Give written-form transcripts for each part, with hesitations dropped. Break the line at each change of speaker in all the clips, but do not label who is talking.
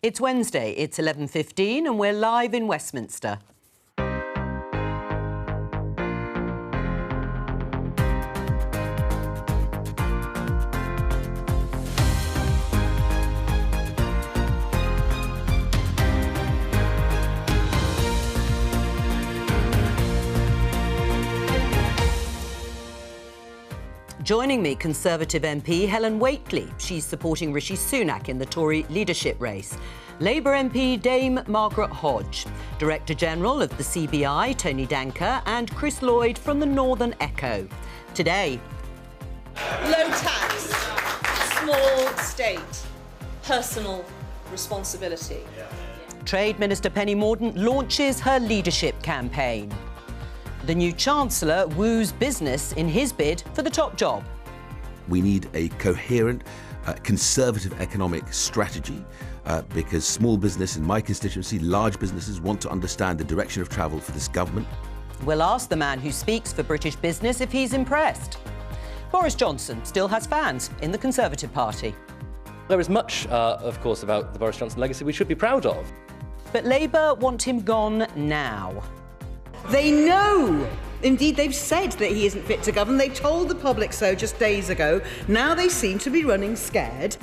It's Wednesday, it's 11:15 and we're live in Westminster. Joining me, Conservative MP Helen Whately. She's supporting Rishi Sunak in the Tory leadership race. Labour MP Dame Margaret Hodge. Director General of the CBI, Tony Danker, and Chris Lloyd from the Northern Echo. Today...
Low tax, small state, personal responsibility.
Trade Minister Penny Mordaunt launches her leadership campaign. The new Chancellor woos business in his bid for the top job.
We need a coherent, conservative economic strategy because small business in my constituency, large businesses, want to understand the direction of travel for this government.
We'll ask the man who speaks for British business if he's impressed. Boris Johnson still has fans in the Conservative Party.
There is much, of course, about the Boris Johnson legacy we should be proud of.
But Labour want him gone now.
They know. Indeed, they've said that he isn't fit to govern. They told the public so just days ago. Now they seem to be running scared.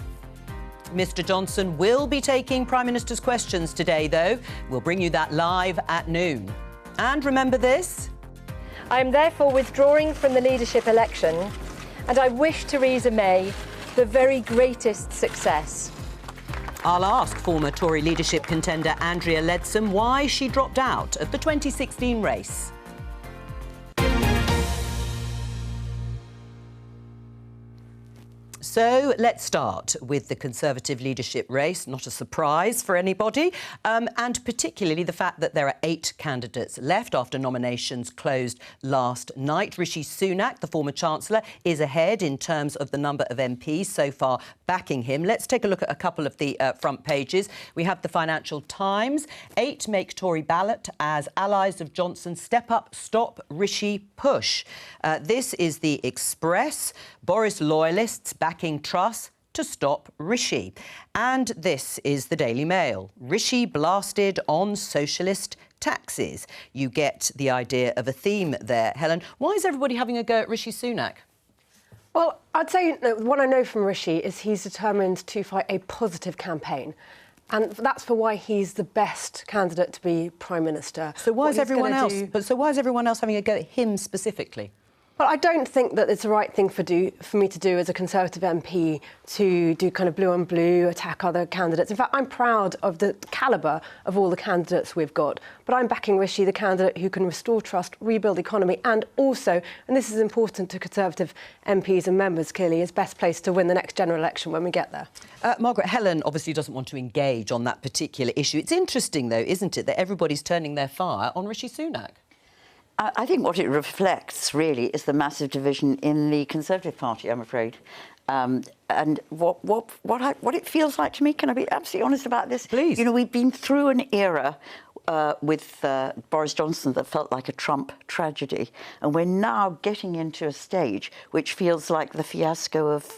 Mr Johnson will be taking Prime Minister's questions today, though. We'll bring you that live at noon. And remember this?
I am therefore withdrawing from the leadership election, and I wish Theresa May the very greatest success.
I'll ask former Tory leadership contender Andrea Leadsom why she dropped out of the 2016 race. So let's start with the Conservative leadership race, not a surprise for anybody, and particularly the fact that there are 8 candidates left after nominations closed last night. Rishi Sunak, the former Chancellor, is ahead in terms of the number of MPs so far backing him. Let's take a look at a couple of the front pages. We have the Financial Times. 8 make Tory ballot as allies of Johnson step up, stop Rishi push. This is the Express. Boris loyalists backing Truss to stop Rishi. And this is the Daily Mail. Rishi blasted on socialist taxes. You get the idea of a theme there. Helen, why is everybody having a go at Rishi Sunak?
Well, I'd say what I know from Rishi is he's determined to fight a positive campaign. And that's for why he's the best candidate to be Prime Minister.
So why is everyone else having a go at him specifically?
Well, I don't think that it's the right thing for me to do as a Conservative MP to do kind of blue on blue, attack other candidates. In fact, I'm proud of the calibre of all the candidates we've got. But I'm backing Rishi, the candidate who can restore trust, rebuild the economy, and also, and this is important to Conservative MPs and members, clearly, is best placed to win the next general election when we get there.
Margaret, Helen obviously doesn't want to engage on that particular issue. It's interesting, though, isn't it, that everybody's turning their fire on Rishi Sunak?
I think what it reflects, really, is the massive division in the Conservative Party, I'm afraid. And what it feels like to me, can I be absolutely honest about this?
Please.
You know, we've been through an era with Boris Johnson that felt like a Trump tragedy. And we're now getting into a stage which feels like the fiasco of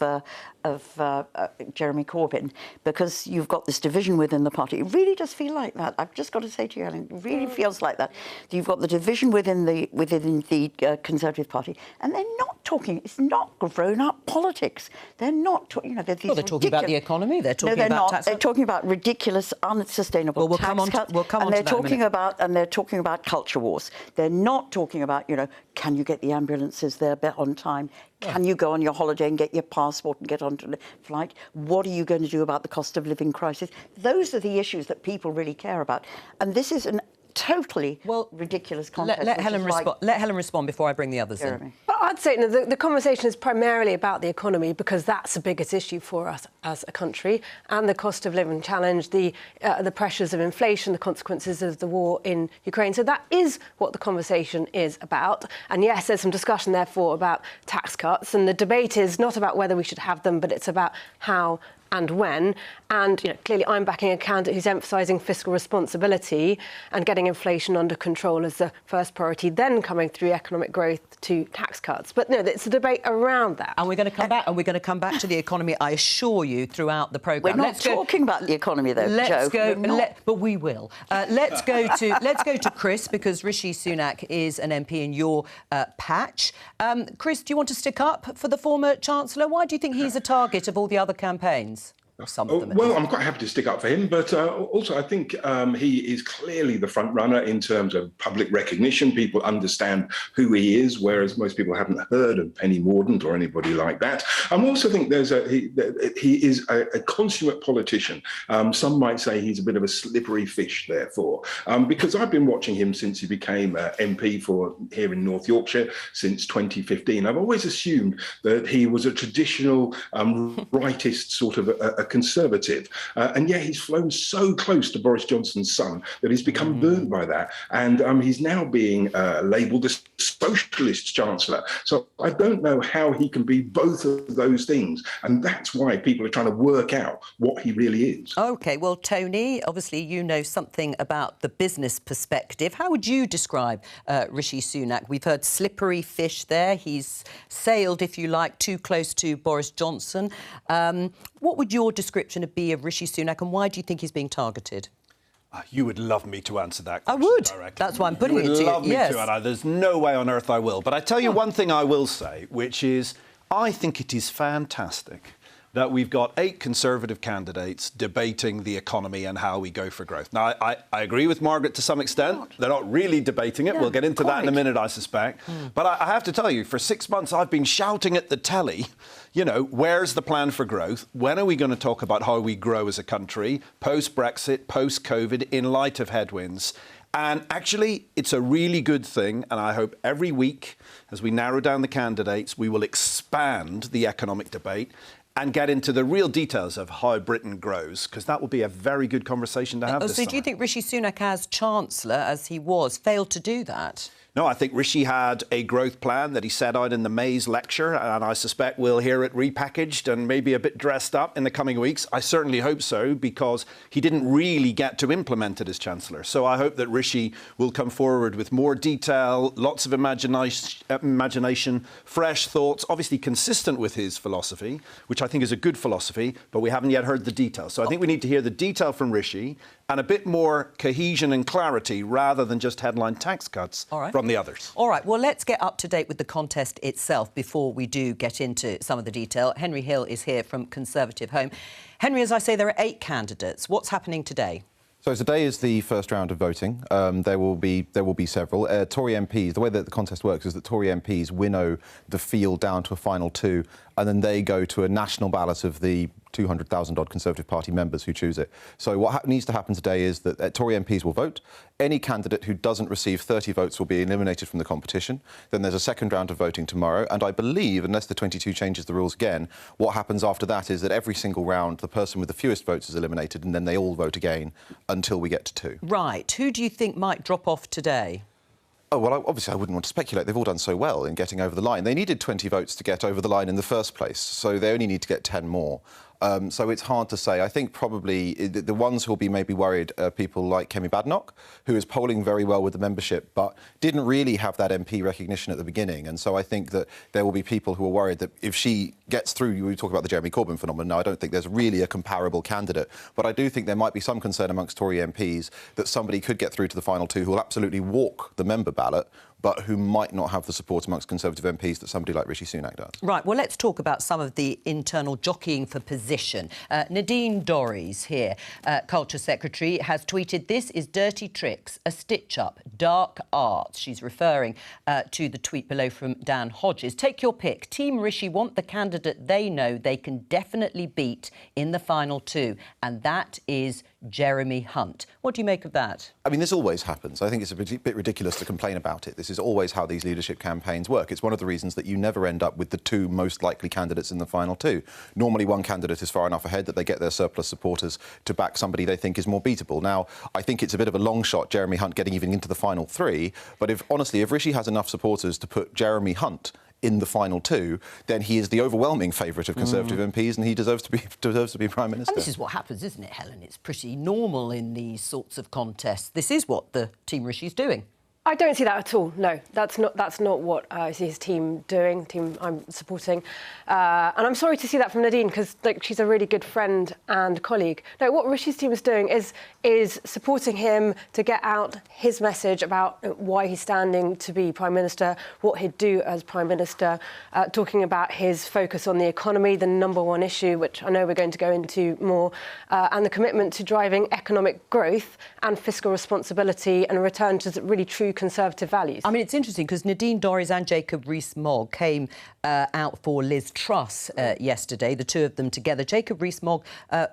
Jeremy Corbyn, because you've got this division within the party. It really does feel like that. I've just got to say to you, Helen, it really feels like that. You've got the division within the Conservative Party, and they're not talking. It's not grown-up politics. They're not talking. You know, they're
talking about the economy. They're talking about tax.
They're talking about ridiculous, unsustainable tax cuts.
We'll come on to that in a minute.
And they're talking about culture wars. They're not talking about, you know, can you get the ambulances there on time? Can you go on your holiday and get your passport and get onto the flight? What are you going to do about the cost of living crisis? Those are the issues that people really care about. And this is an totally ridiculous contest.
Let Helen respond before I bring the others in.
But I'd say the conversation is primarily about the economy, because that's the biggest issue for us as a country, and the cost of living challenge, the pressures of inflation, the consequences of the war in Ukraine. So that is what the conversation is about. And yes, there's some discussion, therefore, about tax cuts, and the debate is not about whether we should have them, but it's about how and when. And clearly I'm backing a candidate who's emphasising fiscal responsibility and getting inflation under control as the first priority, then coming through economic growth to tax cuts. But no, it's a debate around that.
And we're going to come back, and we're going to come back to the economy, I assure you, throughout the programme.
We're not talking about the economy, though,
but we will. Let's go to Chris, because Rishi Sunak is an MP in your patch. Chris, do you want to stick up for the former Chancellor? Why do you think he's a target of all the other campaigns? Some of them.
Well, I'm quite happy to stick up for him, but also I think he is clearly the front runner in terms of public recognition. People understand who he is, whereas most people haven't heard of Penny Mordaunt or anybody like that. I also think he is a consummate politician. Some might say he's a bit of a slippery fish, therefore, because I've been watching him since he became MP for here in North Yorkshire since 2015. I've always assumed that he was a traditional rightist sort of a Conservative, and yet he's flown so close to Boris Johnson's son that he's become burnt by that, and he's now being labelled a socialist chancellor. So I don't know how he can be both of those things, and that's why people are trying to work out what he really is. OK,
well, Tony, obviously you know something about the business perspective. How would you describe Rishi Sunak? We've heard slippery fish there. He's sailed, if you like, too close to Boris Johnson. What would your description be of Rishi Sunak, and why do you think he's being targeted?
You would love me to answer that question.
I would.
Directly.
That's why I'm putting it to you.
You would love me to, and there's no way on earth I will. But I tell you one thing I will say, which is I think it is fantastic that we've got 8 Conservative candidates debating the economy and how we go for growth. Now, I agree with Margaret to some extent. They're not really debating it. We'll get into that in a minute, I suspect. But I have to tell you, for 6 months, I've been shouting at the telly, where's the plan for growth? When are we going to talk about how we grow as a country, post-Brexit, post-COVID, in light of headwinds? And actually, it's a really good thing, and I hope every week, as we narrow down the candidates, we will expand the economic debate and get into the real details of how Britain grows, because that will be a very good conversation to have this
So do you think Rishi Sunak, as Chancellor, as he was, failed to do that?
No, I think Rishi had a growth plan that he set out in the May's lecture, and I suspect we'll hear it repackaged and maybe a bit dressed up in the coming weeks. I certainly hope so, because he didn't really get to implement it as Chancellor. So I hope that Rishi will come forward with more detail, lots of imagination, fresh thoughts, obviously consistent with his philosophy, which I think is a good philosophy, but we haven't yet heard the details. So I think we need to hear the detail from Rishi and a bit more cohesion and clarity rather than just headline tax cuts from the others.
All right, well, let's get up to date with the contest itself before we do get into some of the detail. Henry Hill is here from Conservative Home. Henry, as I say, there are 8 candidates. What's happening today?
So today is the first round of voting. There will be several. Tory MPs, the way that the contest works is that Tory MPs winnow the field down to a final 2, and then they go to a national ballot of the 200,000-odd Conservative Party members who choose it. So what needs to happen today is that Tory MPs will vote. Any candidate who doesn't receive 30 votes will be eliminated from the competition. Then there's a second round of voting tomorrow. And I believe, unless the 22 changes the rules again, what happens after that is that every single round, the person with the fewest votes is eliminated, and then they all vote again until we get to 2.
Right. Who do you think might drop off today?
Oh, well, obviously, I wouldn't want to speculate. They've all done so well in getting over the line. They needed 20 votes to get over the line in the first place, so they only need to get 10 more. So it's hard to say. I think probably the ones who'll be maybe worried are people like Kemi Badenoch, who is polling very well with the membership, but didn't really have that MP recognition at the beginning. And so I think that there will be people who are worried that if she gets through, we talk about the Jeremy Corbyn phenomenon. Now, I don't think there's really a comparable candidate, but I do think there might be some concern amongst Tory MPs that somebody could get through to the final 2 who will absolutely walk the member ballot, but who might not have the support amongst Conservative MPs that somebody like Rishi Sunak does. Right,
well, let's talk about some of the internal jockeying for position. Nadine Dorries here, Culture Secretary, has tweeted, "This is dirty tricks, a stitch-up, dark art." She's referring to the tweet below from Dan Hodges. Take your pick. Team Rishi want the candidate they know they can definitely beat in the final 2, and that is Jeremy Hunt. What do you make of that?
I mean, this always happens. I think it's a bit ridiculous to complain about it. This is always how these leadership campaigns work. It's one of the reasons that you never end up with the 2 most likely candidates in the final 2. Normally, one candidate is far enough ahead that they get their surplus supporters to back somebody they think is more beatable. Now, I think it's a bit of a long shot, Jeremy Hunt getting even into the final 3, but honestly, if Rishi has enough supporters to put Jeremy Hunt in the final two, then he is the overwhelming favourite of Conservative MPs, and he deserves to be Prime Minister.
And this is what happens, isn't it, Helen? It's pretty normal in these sorts of contests. This is what the Team Rishi's doing.
I don't see that at all. No, that's not what I see his team doing. Team I'm supporting, and I'm sorry to see that from Nadine because she's a really good friend and colleague. No, what Rishi's team is doing is supporting him to get out his message about why he's standing to be Prime Minister, what he'd do as Prime Minister, talking about his focus on the economy, the number one issue, which I know we're going to go into more, and the commitment to driving economic growth and fiscal responsibility and a return to really true Conservative values.
I mean, it's interesting because Nadine Dorries and Jacob Rees-Mogg came out for Liz Truss yesterday, the two of them together. Jacob Rees-Mogg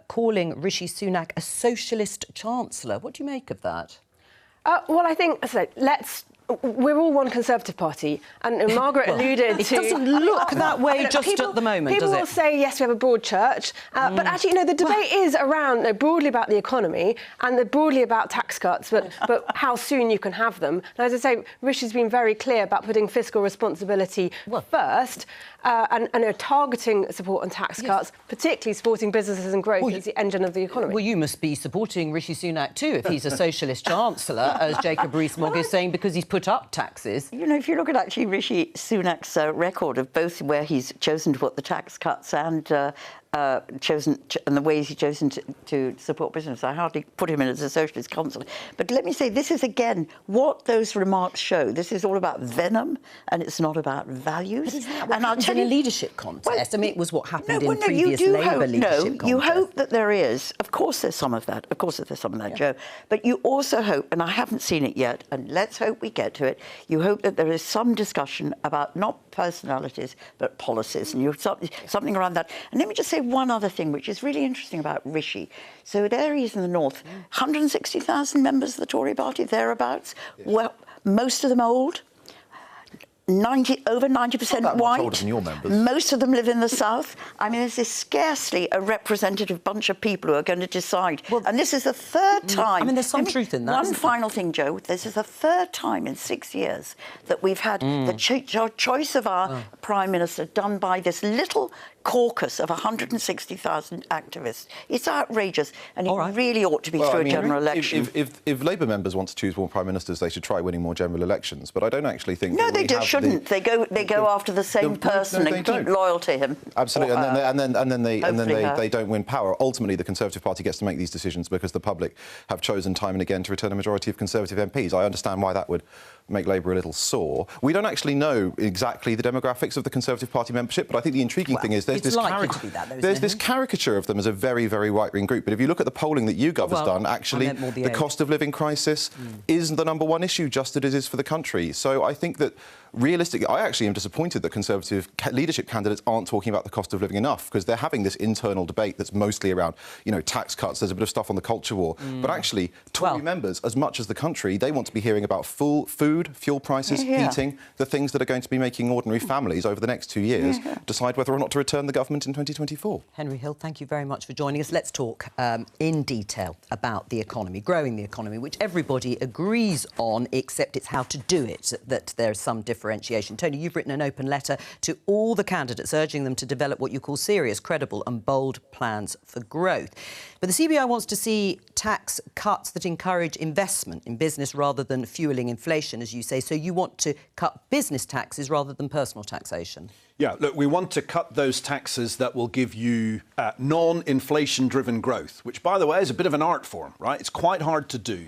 calling Rishi Sunak a socialist chancellor. What do you make of that?
Well, I think, we're all one Conservative Party, and Margaret alluded
it
to...
It doesn't look that way just at the moment,
does it? People will say, yes, we have a broad church, but actually, the debate is around broadly about the economy and broadly about tax cuts, but how soon you can have them. And as I say, Rishi's been very clear about putting fiscal responsibility first and targeting support on tax cuts, particularly supporting businesses and growth as the engine of the economy.
Well, you must be supporting Rishi Sunak too, if he's a socialist chancellor, as Jacob Rees-Mogg is saying, because he's put up taxes.
You know, if you look at actually Rishi Sunak's record of both where he's chosen to put the tax cuts and and the ways he's chosen to support business, I hardly put him in as a socialist chancellor. But let me say, this is again what those remarks show. This is all about venom, and it's not about values.
But isn't that what happens in a leadership contest? Well, I mean, it was what happened in previous
you
Labour leadership contests.
You hope that there is. Of course, there's some of that. Of course, there's some of that, Jo. But you also hope, and I haven't seen it yet, and let's hope we get to it. You hope that there is some discussion about not personalities but policies, and something around that. And let me just say one other thing, which is really interesting about Rishi. So there he is in the north, 160,000 members of the Tory party, thereabouts. Yes. Well, most of them old. Over 90% white.
Older than your members.
Most of them live in the south. I mean, this is scarcely a representative bunch of people who are going to decide. Well, and this is the third time.
I mean, there's some truth in that.
One final thing, Jo. This is the third time in 6 years that we've had the choice of our Prime Minister done by this little caucus of 160,000 activists. It's outrageous, and it really ought to be through a general election.
If Labour members want to choose more Prime Ministers, they should try winning more general elections. But I don't actually think...
No, they shouldn't. They go after the same person and keep loyal to him.
Absolutely, and then they don't win power. Ultimately, the Conservative Party gets to make these decisions because the public have chosen time and again to return a majority of Conservative MPs. I understand why that would make Labour a little sore. We don't actually know exactly the demographics of the Conservative Party membership, but I think the intriguing thing is there's this caricature of them as a very, very right-wing group. But if you look at the polling that YouGov has done, actually, the cost of living crisis is the number one issue, just as it is for the country. So I think that realistically, I actually am disappointed that Conservative leadership candidates aren't talking about the cost of living enough, because they're having this internal debate that's mostly around, tax cuts. There's a bit of stuff on the culture war. But actually, Tory members, as much as the country, they want to be hearing about food, fuel prices, heating, the things that are going to be making ordinary families over the next 2 years decide whether or not to return the government in 2024.
Henry Hill, thank you very much for joining us. Let's talk in detail about the economy, growing the economy, which everybody agrees on, except it's how to do it that there's some differentiation. Tony, you've written an open letter to all the candidates urging them to develop what you call serious, credible and bold plans for growth. But the CBI wants to see tax cuts that encourage investment in business rather than fuelling inflation, as you say. So you want to cut business taxes rather than personal taxation.
Yeah, look, we want to cut those taxes that will give you non-inflation-driven growth, which, by the way, is a bit of an art form, right? It's quite hard to do.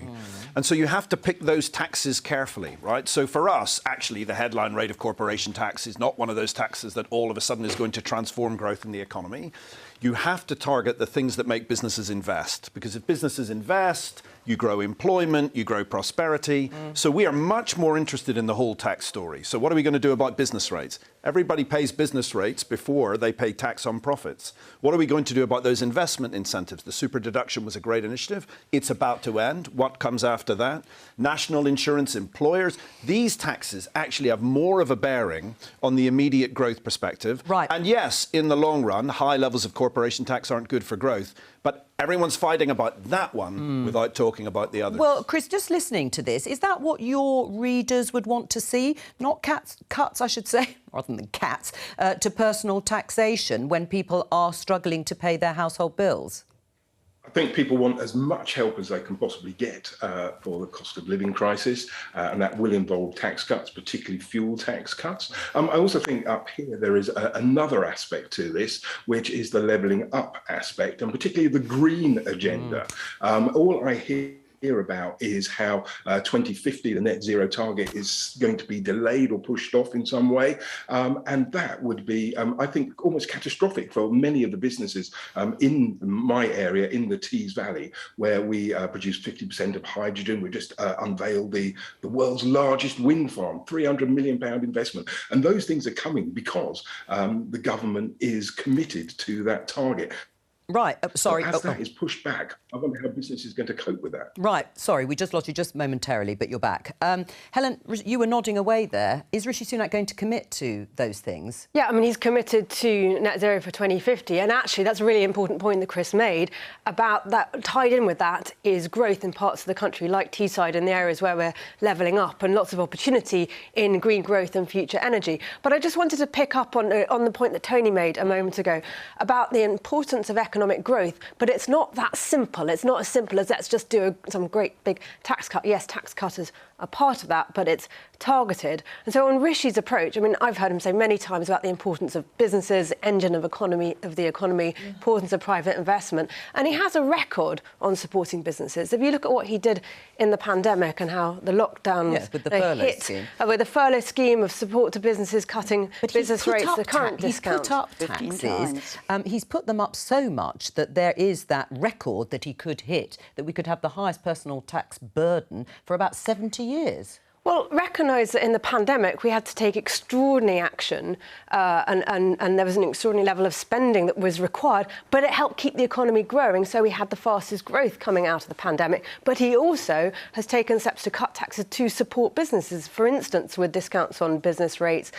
And so you have to pick those taxes carefully, right? So for us, actually, the headline rate of corporation tax is not one of those taxes that all of a sudden is going to transform growth in the economy. You have to target the things that make businesses invest, because if businesses invest, you grow employment, you grow prosperity. So we are much more interested in the whole tax story. So what are we going to do about business rates? Everybody pays business rates before they pay tax on profits. What are we going to do about those investment incentives? The super deduction was a great initiative. It's about to end. What comes after that? National insurance, employers. These taxes actually have more of a bearing on the immediate growth perspective.
Right.
And yes, in the long run, high levels of corporate corporation tax aren't good for growth. But everyone's fighting about that one without talking about the others.
Well, Chris, just listening to this, is that what your readers would want to see? Not cuts, I should say, rather than cats, to personal taxation when people are struggling to pay their household bills?
I think people want as much help as they can possibly get for the cost of living crisis, and that will involve tax cuts, particularly fuel tax cuts. I also think up here there is another aspect to this, which is the levelling up aspect, and particularly the green agenda. All I hear about is how 2050, the net zero target, is going to be delayed or pushed off in some way. And that would be, I think, almost catastrophic for many of the businesses in my area, in the Tees Valley, where we produce 50% of hydrogen. We just unveiled the world's largest wind farm, £300 million investment. And those things are coming because the government is committed to that target.
Right, sorry.
So as that is pushed back, I wonder how business is going to cope with that.
Right, sorry, we just lost you just momentarily, but you're back. Helen, you were nodding away there. Is Rishi Sunak going to commit to those things?
Yeah, I mean, he's committed to net zero for 2050. And actually, that's a really important point that Chris made about that. Tied in with that is growth in parts of the country, like Teesside, in the areas where we're levelling up, and lots of opportunity in green growth and future energy. But I just wanted to pick up on the point that Tony made a moment ago about the importance of economic growth, but it's not that simple. It's not as simple as let's just do some great big tax cut. Yes, tax cut is a part of that, but it's targeted. And so on Rishi's approach, I mean, I've heard him say many times about the importance of businesses, engine of the economy, importance of private investment. And he has a record on supporting businesses. If you look at what he did in the pandemic and how the lockdown
with the furlough scheme.
With the furlough scheme of support to businesses, cutting business rates, the current discount.
He's put up taxes. He's put them up so much that there is that record that he could hit, that we could have the highest personal tax burden for about 70 years.
Well, recognise that in the pandemic we had to take extraordinary action and there was an extraordinary level of spending that was required, but it helped keep the economy growing, so we had the fastest growth coming out of the pandemic. But he also has taken steps to cut taxes to support businesses, for instance, with discounts on business rates,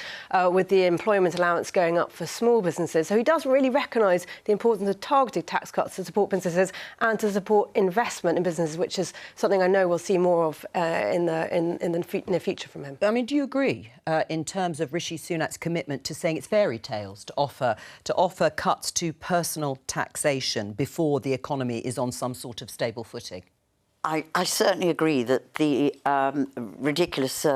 with the employment allowance going up for small businesses. So he does really recognise the importance of targeted tax cuts to support businesses and to support investment in businesses, which is something I know we'll see more of in the future from him.
I mean, do you agree in terms of Rishi Sunak's commitment to saying it's fairy tales to offer cuts to personal taxation before the economy is on some sort of stable footing?
I certainly agree that the ridiculous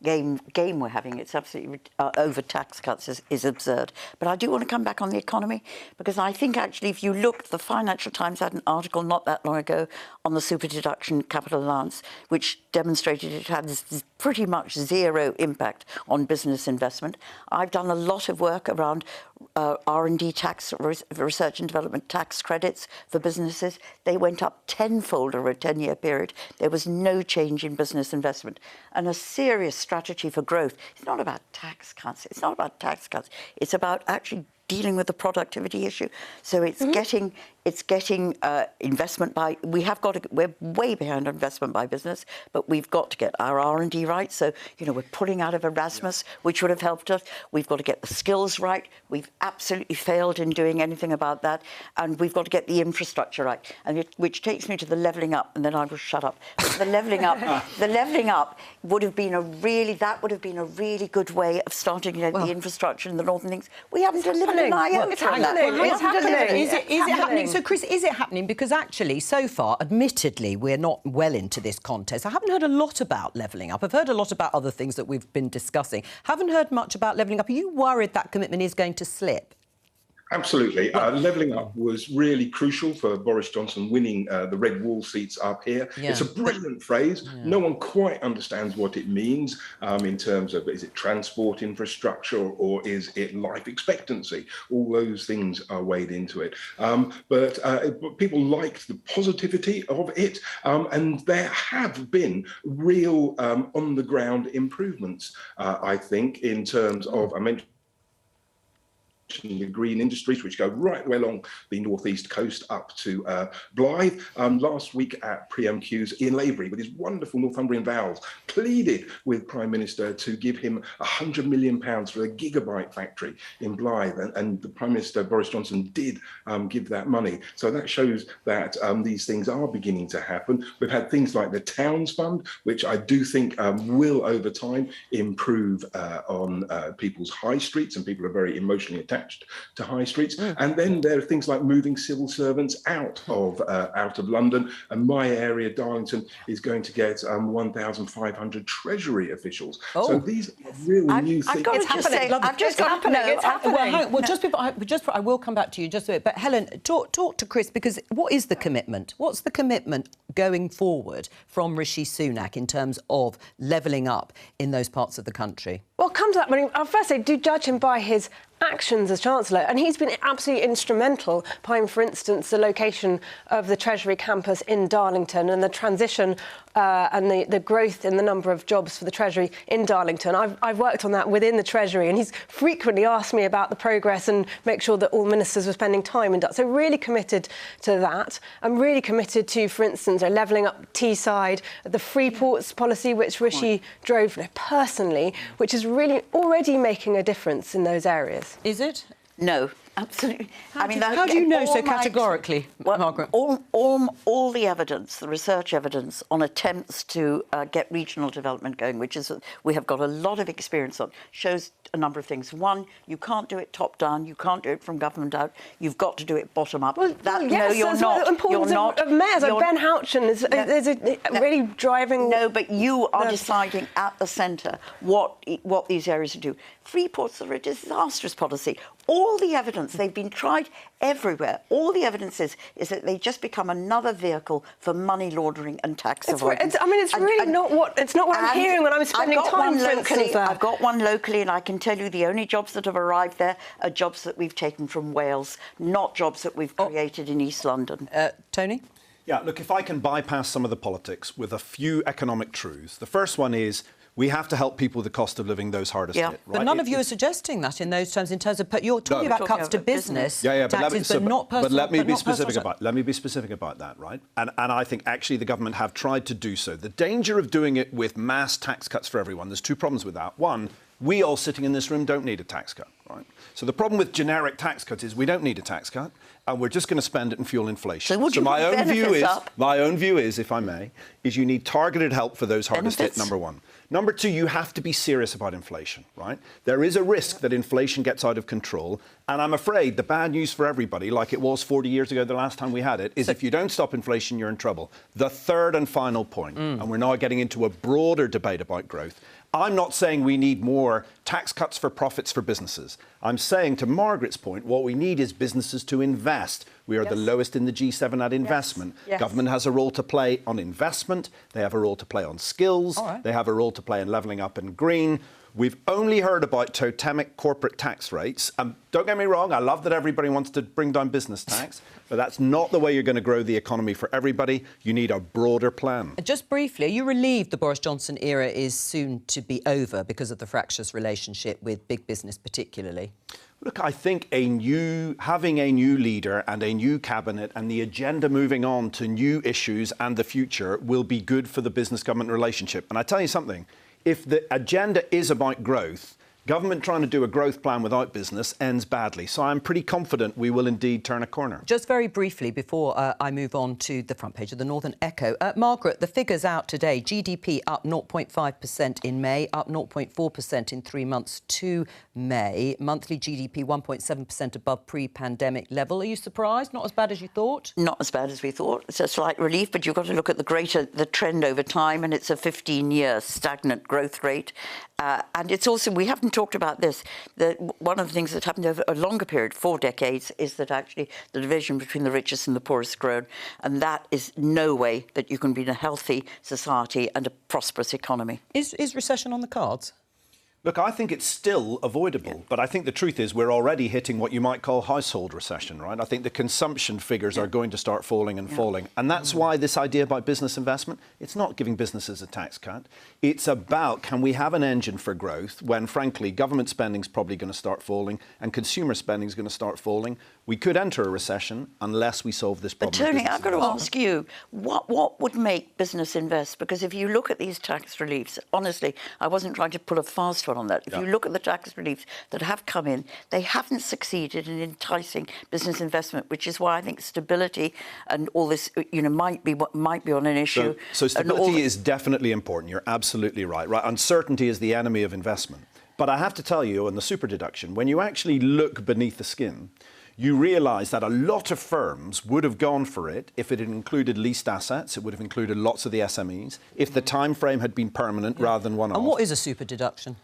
game we're having, it's absolutely over tax cuts is absurd. But I do want to come back on the economy, because I think actually if you look, the Financial Times had an article not that long ago on the super deduction capital allowance, which demonstrated it had pretty much zero impact on business investment. I've done a lot of work around R&D tax, research and development tax credits for businesses. They went up tenfold over a 10-year period. There was no change in business investment. And a serious strategy for growth. It's not about tax cuts. It's not about tax cuts. It's about actually dealing with the productivity issue. So it's getting investment by. We're way behind on investment by business, but we've got to get our R&D right. So we're pulling out of Erasmus, which would have helped us. We've got to get the skills right. We've absolutely failed in doing anything about that, and we've got to get the infrastructure right. And which takes me to the levelling up, and then I will shut up. The levelling up, would have been a really good way of starting the infrastructure in the northern things. We haven't delivered.
It's happening. Is it happening? So, Chris, is it happening? Because actually, so far, admittedly, we're not well into this contest. I haven't heard a lot about levelling up. I've heard a lot about other things that we've been discussing. Haven't heard much about levelling up. Are you worried that commitment is going to slip?
Absolutely. Levelling up was really crucial for Boris Johnson winning the red wall seats up here. Yeah. It's a brilliant phrase. Yeah. No one quite understands what it means in terms of, is it transport infrastructure or is it life expectancy? All those things are weighed into it. But people liked the positivity of it, and there have been real on-the-ground improvements, I think, in terms of, I mentioned the green industries, which go right the way along the northeast coast up to Blyth. Last week at PMQ's, Ian Lavery, with his wonderful Northumbrian vowels, pleaded with Prime Minister to give him £100 million for the gigabyte factory in Blyth, and the Prime Minister, Boris Johnson, did give that money. So that shows that these things are beginning to happen. We've had things like the Towns Fund, which I do think will, over time, improve on people's high streets, and people are very emotionally attached to high streets. And then there are things like moving civil servants out of London, and my area, Darlington, is going to get 1,500 Treasury officials. So these are really new things.
It's happening. I will come back to you just a bit. But Helen, talk to Chris, because what is the commitment? What's the commitment going forward from Rishi Sunak in terms of levelling up in those parts of the country?
Well, come to that. I mean, I'll first say, do judge him by his actions as Chancellor, and he's been absolutely instrumental behind, for instance, the location of the Treasury campus in Darlington and the transition and the growth in the number of jobs for the Treasury in Darlington. I've worked on that within the Treasury, and he's frequently asked me about the progress and make sure that all ministers were spending time in Darlington. So really committed to that. I'm really committed to, for instance, levelling up Teesside, the free ports policy, which Rishi drove personally, which is really already making a difference in those areas.
Is it?
No, absolutely.
How do you know so categorically, Margaret?
All the evidence, the research evidence on attempts to get regional development going, which is we have got a lot of experience on, shows a number of things. One, you can't do it top down. You can't do it from government out. You've got to do it bottom up.
Well, yes,
no, you're not.
The importance of mayors. Ben Houchen is really driving.
No, but you are deciding at the centre what these areas do. Free ports are a disastrous policy. All the evidence, they've been tried everywhere. All the evidence is that they just become another vehicle for money laundering and tax avoidance.
It's really not what I'm hearing when I'm spending time, for instance.
I've got one locally, and I can tell you the only jobs that have arrived there are jobs that we've taken from Wales, not jobs that we've created in East London.
Tony?
Yeah, look, if I can bypass some of the politics with a few economic truths. The first one is we have to help people with the cost of living, those hardest hit. Right?
But none of you are suggesting that in those terms. You're talking about cuts to business taxes, but not personal.
But let me be specific about that, right? And I think actually the government have tried to do so. The danger of doing it with mass tax cuts for everyone, there's two problems with that. One, we all sitting in this room don't need a tax cut, right? So the problem with generic tax cuts is we don't need a tax cut, and we're just going to spend it and fuel inflation.
So
my own view is, if I may, is you need targeted help for those hardest hit, number one. Number two, you have to be serious about inflation, right? There is a risk that inflation gets out of control, and I'm afraid the bad news for everybody, like it was 40 years ago the last time we had it, is if you don't stop inflation, you're in trouble. The third and final point, and we're now getting into a broader debate about growth, I'm not saying we need more tax cuts for profits for businesses. I'm saying, to Margaret's point, what we need is businesses to invest. We are the lowest in the G7 at investment.
Yes.
Government has a role to play on investment. They have a role to play on skills. They have a role to play in levelling up and green. We've only heard about totemic corporate tax rates. Don't get me wrong, I love that everybody wants to bring down business tax, but that's not the way you're going to grow the economy for everybody. You need a broader plan.
Just briefly, are you relieved the Boris Johnson era is soon to be over because of the fractious relationship with big business particularly?
Look, I think having a new leader and a new cabinet and the agenda moving on to new issues and the future will be good for the business-government relationship. And I tell you something, if the agenda is about growth, government trying to do a growth plan without business ends badly. So I'm pretty confident we will indeed turn a corner.
Just very briefly, before I move on to the front page of the Northern Echo. Margaret, the figures out today. GDP up 0.5% in May, up 0.4% in 3 months to May. Monthly GDP 1.7% above pre-pandemic level. Are you surprised? Not as bad as you thought?
Not as bad as we thought. It's a slight relief, but you've got to look at the trend over time, and it's a 15-year stagnant growth rate. And it's also, we haven't talked about this, one of the things that happened over a longer period, 4 decades, is that actually the division between the richest and the poorest grown, and that is no way that you can be in a healthy society and a prosperous economy.
Is recession on the cards?
Look, I think it's still avoidable, but I think the truth is we're already hitting what you might call household recession, right? I think the consumption figures are going to start falling and falling. And that's why this idea about business investment, it's not giving businesses a tax cut. It's about, can we have an engine for growth when, frankly, government spending is probably going to start falling and consumer spending is going to start falling. We could enter a recession unless we solve this problem.
But Tony, I've got to ask you, what would make business invest? Because if you look at these tax reliefs, honestly, I wasn't trying to pull a fast one on that. If you look at the tax reliefs that have come in, they haven't succeeded in enticing business investment, which is why I think stability and all this, might be on an issue.
So stability is definitely important. You're absolutely right. Uncertainty is the enemy of investment. But I have to tell you, on the super deduction, when you actually look beneath the skin, you realise that a lot of firms would have gone for it if it had included leased assets. It would have included lots of the SMEs, if the time frame had been permanent rather than one-off.
And what is a super deduction?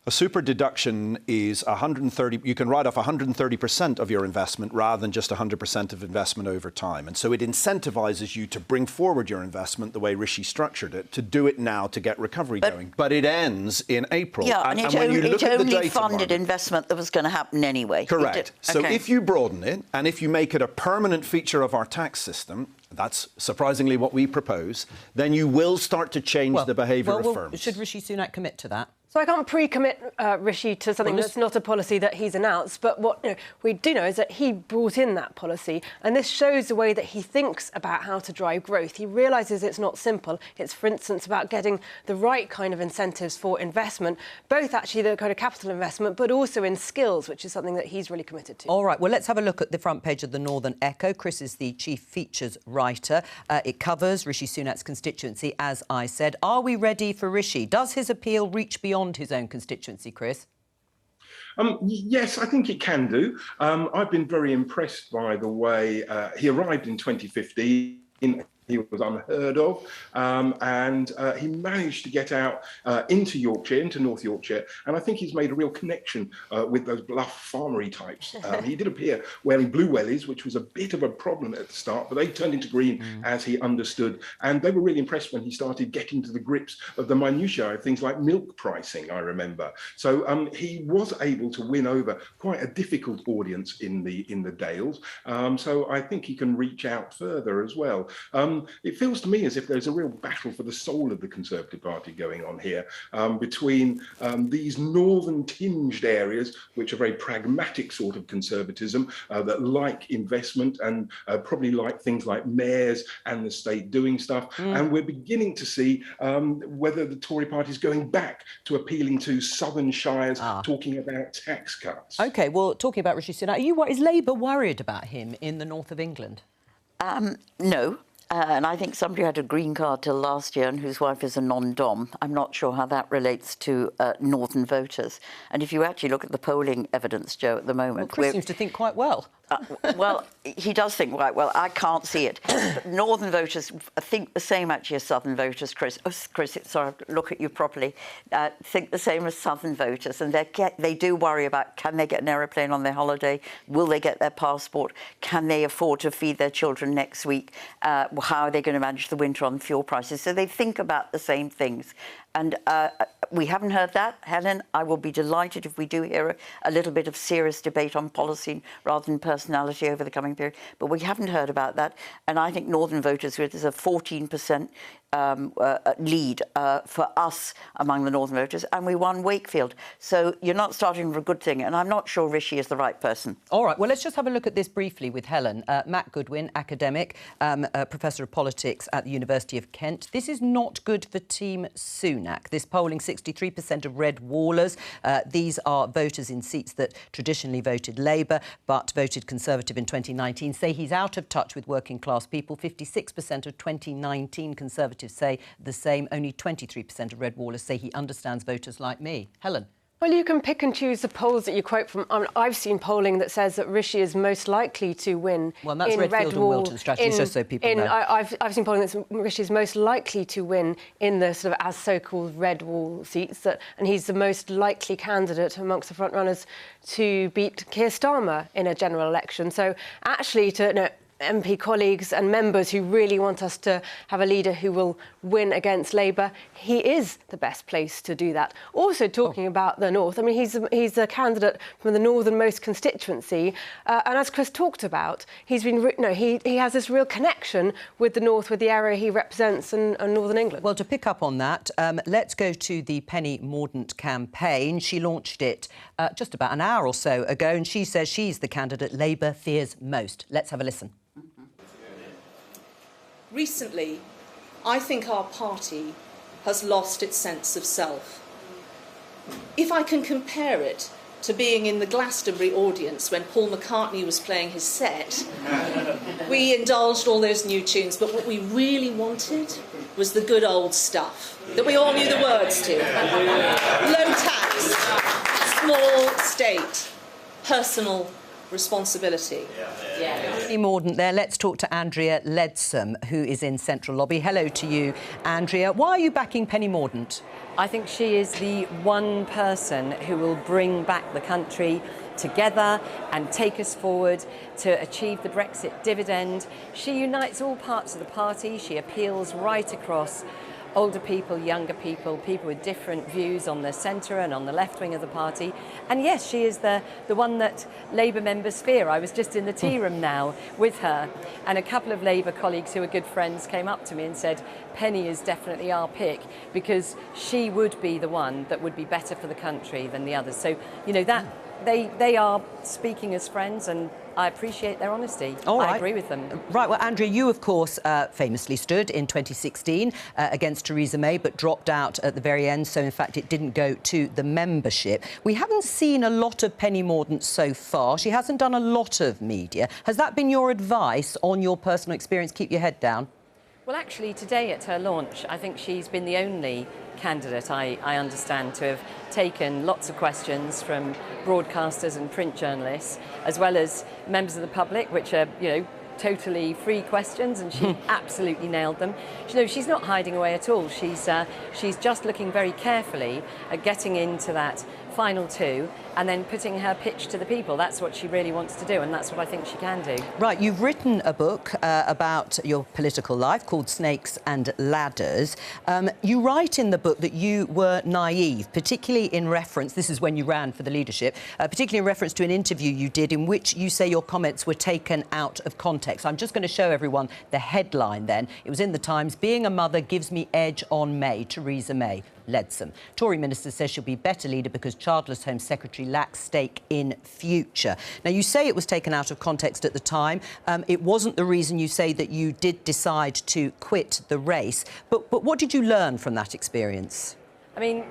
A super deduction is 130. You can write off 130% of your investment rather than just 100% of investment over time. And so it incentivises you to bring forward your investment the way Rishi structured it, to do it now to get recovery going. But it ends in April.
Yeah, and it only funded investment that was going to happen anyway.
Correct. So if you broaden it and if you make it a permanent feature of our tax system, that's surprisingly what we propose, then you will start to change the behaviour of firms.
Should Rishi Sunak commit to that?
So I can't pre-commit Rishi to something that's not a policy that he's announced, but what we do know is that he brought in that policy, and this shows the way that he thinks about how to drive growth. He realises it's not simple. It's, for instance, about getting the right kind of incentives for investment, both actually the kind of capital investment, but also in skills, which is something that he's really committed to.
All right, well, let's have a look at the front page of the Northern Echo. Chris is the chief features writer. It covers Rishi Sunak's constituency, as I said. Are we ready for Rishi? Does his appeal reach beyond his own constituency, Chris?
Yes, I think it can do. I've been very impressed by the way he arrived in 2015. He was unheard of, and he managed to get out into Yorkshire, into North Yorkshire, and I think he's made a real connection with those bluff farmery types. He did appear wearing blue wellies, which was a bit of a problem at the start, but they turned into green as he understood, and they were really impressed when he started getting to the grips of the minutiae of things like milk pricing, I remember. So he was able to win over quite a difficult audience in the Dales, so I think he can reach out further as well. It feels to me as if there's a real battle for the soul of the Conservative Party going on here between these northern-tinged areas, which are very pragmatic sort of conservatism that like investment and probably like things like mayors and the state doing stuff. And we're beginning to see whether the Tory party is going back to appealing to southern shires, talking about tax cuts.
OK, well, talking about Rishi Sunak, is Labour worried about him in the north of England?
No. And I think somebody had a green card till last year and whose wife is a non-dom. I'm not sure how that relates to northern voters. And if you actually look at the polling evidence, Jo, at the moment...
Well, Chris seems to think quite well.
Well, he does think quite well. I can't see it. But northern voters think the same, actually, as southern voters, Chris. Oh, Chris, sorry, look at you properly. Think the same as southern voters. And they do worry about, can they get an aeroplane on their holiday? Will they get their passport? Can they afford to feed their children next week? How are they going to manage the winter on fuel prices? So they think about the same things. And we haven't heard that, Helen. I will be delighted if we do hear a little bit of serious debate on policy rather than personality over the coming period. But we haven't heard about that. And I think northern voters, there's a 14% lead for us among the northern voters, and we won Wakefield. So you're not starting with a good thing, and I'm not sure Rishi is the right person.
All right, well, let's just have a look at this briefly with Helen. Matt Goodwin, academic, Professor of Politics at the University of Kent. This is not good for Team Sunak. This polling, 63% of red wallers. These are voters in seats that traditionally voted Labour but voted Conservative in 2019, say he's out of touch with working class people. 56% of 2019 Conservatives say the same. Only 23% of red wallers say he understands voters like me. Helen.
Well, you can pick and choose the polls that you quote from. I've seen polling that says that Rishi is most likely to win.
Well, that's Redfield and Wilton strategy, just so people know.
I've seen polling that Rishi is most likely to win in the sort of as so-called red wall seats, and he's the most likely candidate amongst the front runners to beat Keir Starmer in a general election. So actually, MP colleagues and members who really want us to have a leader who will win against Labour, he is the best place to do that. Also, talking about the North, I mean, he's a candidate from the northernmost constituency, and as Chris talked about, he has this real connection with the North, with the area he represents in Northern England.
Well, to pick up on that, let's go to the Penny Mordaunt campaign. She launched it just about an hour or so ago, and she says she's the candidate Labour fears most. Let's have a listen.
Recently, I think our party has lost its sense of self. If I can compare it to being in the Glastonbury audience when Paul McCartney was playing his set, we indulged all those new tunes, but what we really wanted was the good old stuff that we all knew the words to. Low tax, small state, personal responsibility.
Penny Mordaunt there. Let's talk to Andrea Leadsom, who is in Central Lobby. Hello to you, Andrea. Why are you backing Penny Mordaunt?
I think she is the one person who will bring back the country together and take us forward to achieve the Brexit dividend. She unites all parts of the party. She appeals right across older people, younger people, people with different views on the centre and on the left wing of the party. And yes, she is the one that Labour members fear. I was just in the tea room now with her, and a couple of Labour colleagues who are good friends came up to me and said, Penny is definitely our pick because she would be the one that would be better for the country than the others. So, you know, that they are speaking as friends, and I appreciate their honesty.
All right.
I agree with them.
Right, well, Andrea, you, of course, famously stood in 2016 against Theresa May, but dropped out at the very end, so, in fact, it didn't go to the membership. We haven't seen a lot of Penny Mordaunt so far. She hasn't done a lot of media. Has that been your advice on your personal experience? Keep your head down.
Well, actually, today at her launch, I think she's been the only candidate, I understand, to have taken lots of questions from broadcasters and print journalists, as well as members of the public, which are, you know, totally free questions, and she absolutely nailed them. You know, she's not hiding away at all. She's just looking very carefully at getting into that final two and then putting her pitch to the people. That's what she really wants to do, and that's what I think she can do.
Right, you've written a book about your political life called Snakes and Ladders. You write in the book that you were naive, particularly in reference, this is when you ran for the leadership, particularly in reference to an interview you did in which you say your comments were taken out of context. I'm just going to show everyone the headline then. It was in the Times, "Being a mother gives me edge on May, Theresa May." Leadsom. Tory minister says she'll be better leader because childless Home Secretary lacks stake in future. Now, you say it was taken out of context at the time. It wasn't the reason you say that you did decide to quit the race. But what did you learn from that experience?
I mean,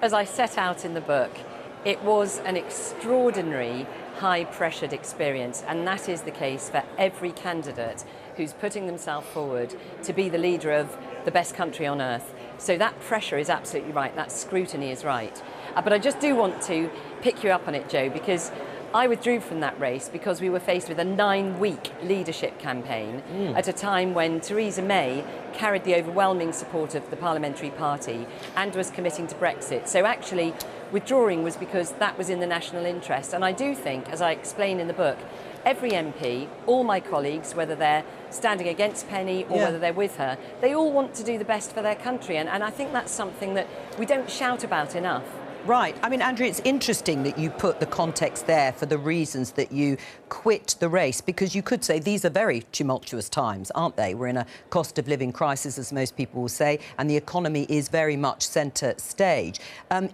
as I set out in the book, it was an extraordinary high-pressured experience, and that is the case for every candidate who's putting themselves forward to be the leader of the best country on earth. So that pressure is absolutely right, that scrutiny is right. But I just do want to pick you up on it, Jo, because I withdrew from that race because we were faced with a 9-week leadership campaign at a time when Theresa May carried the overwhelming support of the parliamentary party and was committing to Brexit. So actually, withdrawing was because that was in the national interest. And I do think, as I explain in the book, every MP, all my colleagues, whether they're standing against Penny or whether they're with her, they all want to do the best for their country. And I think that's something that we don't shout about enough.
Right. I mean, Andrea, it's interesting that you put the context there for the reasons that you quit the race, because you could say these are very tumultuous times, aren't they? We're in a cost of living crisis, as most people will say, and the economy is very much centre stage.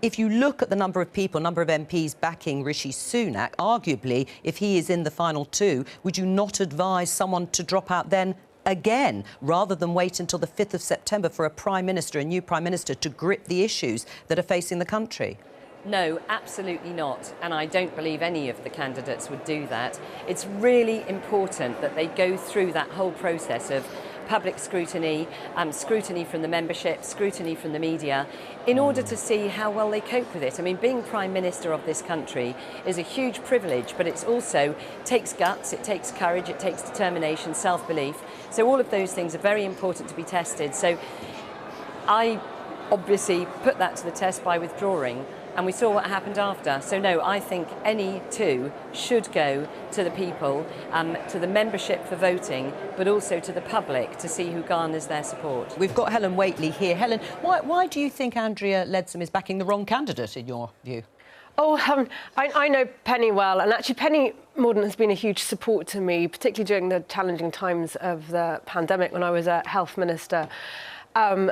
If you look at the number of people, number of MPs backing Rishi Sunak, arguably, if he is in the final two, would you not advise someone to drop out then again, rather than wait until the 5th of September for a new Prime Minister, to grip the issues that are facing the country?
No, absolutely not. And I don't believe any of the candidates would do that. It's really important that they go through that whole process of public scrutiny, scrutiny from the membership, scrutiny from the media, in order to see how well they cope with it. I mean, being Prime Minister of this country is a huge privilege, but it also takes guts, it takes courage, it takes determination, self-belief. So all of those things are very important to be tested. So I obviously put that to the test by withdrawing, and we saw what happened after. So no, I think any two should go to the people, to the membership for voting, but also to the public to see who garners their support.
We've got Helen Whately here. Helen, why do you think Andrea Leadsom is backing the wrong candidate, in your view?
Oh, I know Penny well, and actually Penny Mordaunt has been a huge support to me, particularly during the challenging times of the pandemic when I was a health minister.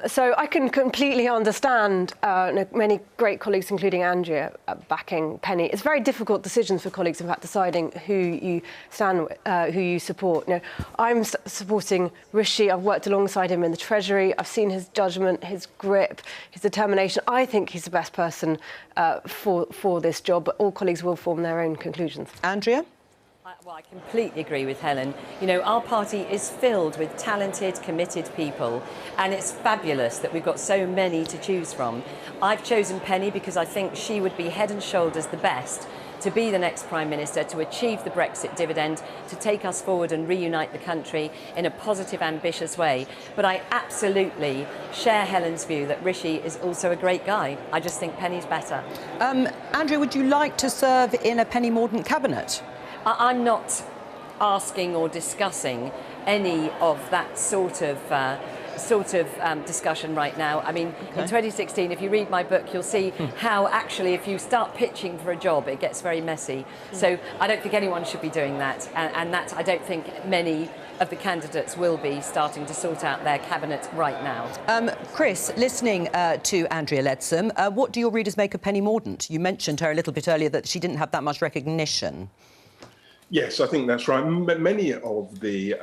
So I can completely understand many great colleagues, including Andrea, backing Penny. It's very difficult decisions for colleagues, in fact, deciding who you stand with, who you support. I'm supporting Rishi. I've worked alongside him in the Treasury. I've seen his judgment, his grip, his determination. I think he's the best person for this job, but all colleagues will form their own conclusions.
Andrea?
Well, I completely agree with Helen. Our party is filled with talented, committed people, and it's fabulous that we've got so many to choose from. I've chosen Penny because I think she would be head and shoulders the best to be the next Prime Minister, to achieve the Brexit dividend, to take us forward and reunite the country in a positive, ambitious way. But I absolutely share Helen's view that Rishi is also a great guy. I just think Penny's better.
Andrea, would you like to serve in a Penny Mordaunt cabinet?
I'm not asking or discussing any of that sort of discussion right now. I mean, in 2016, if you read my book, you'll see how actually if you start pitching for a job, it gets very messy. So I don't think anyone should be doing that. And that I don't think many of the candidates will be starting to sort out their cabinet right now.
Chris, listening to Andrea Leadsom, what do your readers make of Penny Mordaunt? You mentioned her a little bit earlier that she didn't have that much recognition.
Yes, I think that's right. Many of the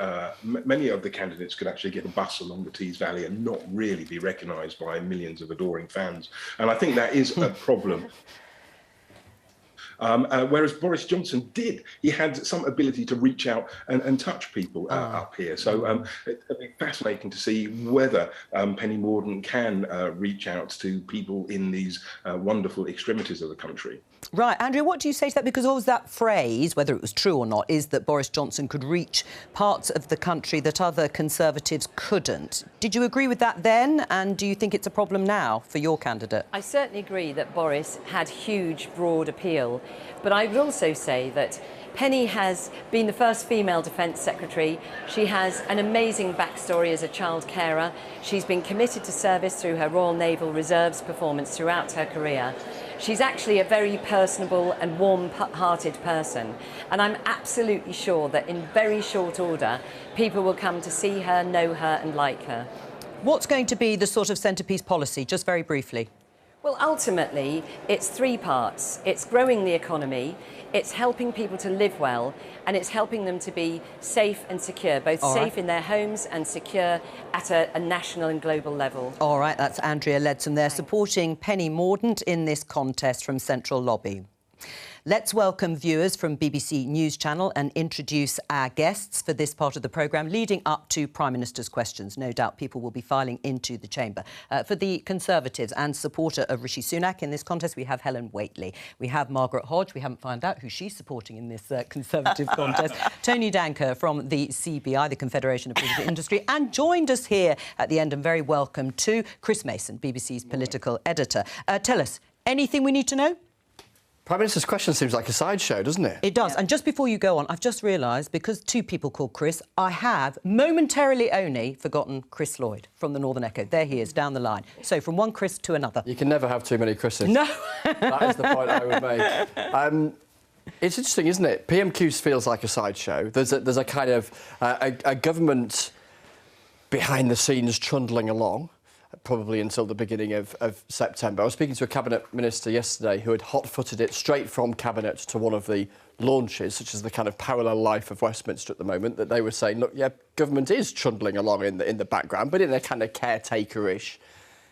candidates could actually get a bus along the Tees Valley and not really be recognised by millions of adoring fans, and I think that is a problem. Whereas Boris Johnson did. He had some ability to reach out and touch people up here. So it'd be fascinating to see whether Penny Mordaunt can reach out to people in these wonderful extremities of the country.
Right, Andrea, what do you say to that? Because always that phrase, whether it was true or not, is that Boris Johnson could reach parts of the country that other Conservatives couldn't. Did you agree with that then? And do you think it's a problem now for your candidate?
I certainly agree that Boris had huge, broad appeal. But I would also say that Penny has been the first female Defence Secretary. She has an amazing backstory as a child carer. She's been committed to service through her Royal Naval Reserves performance throughout her career. She's actually a very personable and warm-hearted person. And I'm absolutely sure that in very short order, people will come to see her, know her and like her.
What's going to be the sort of centrepiece policy, just very briefly?
Well, ultimately, it's three parts. It's growing the economy, it's helping people to live well, and it's helping them to be safe and secure, both safe in their homes and secure at a national and global level.
All right, that's Andrea Leadsom there, supporting Penny Mordaunt in this contest from Central Lobby. Let's welcome viewers from BBC News Channel and introduce our guests for this part of the programme, leading up to Prime Minister's questions. No doubt people will be filing into the chamber. For the Conservatives and supporter of Rishi Sunak in this contest, we have Helen Whately. We have Margaret Hodge. We haven't found out who she's supporting in this Conservative contest. Tony Danker from the CBI, the Confederation of British Industry, and joined us here at the end, and very welcome to Chris Mason, BBC's political editor. Tell us, anything we need to know?
Prime Minister's question seems like a sideshow, doesn't it?
It does. Yeah. And just before you go on, I've just realised, because two people called Chris, I have momentarily only forgotten Chris Lloyd from the Northern Echo. There he is, down the line. So from one Chris to another.
You can never have too many Chris's.
No.
That is the point I would make. It's interesting, isn't it? PMQ feels like a sideshow. There's a kind of a government behind the scenes trundling along, probably until the beginning of September. I was speaking to a Cabinet Minister yesterday who had hot-footed it straight from Cabinet to one of the launches, such as the kind of parallel life of Westminster at the moment, that they were saying, look, yeah, government is trundling along in the background, but in a kind of caretaker-ish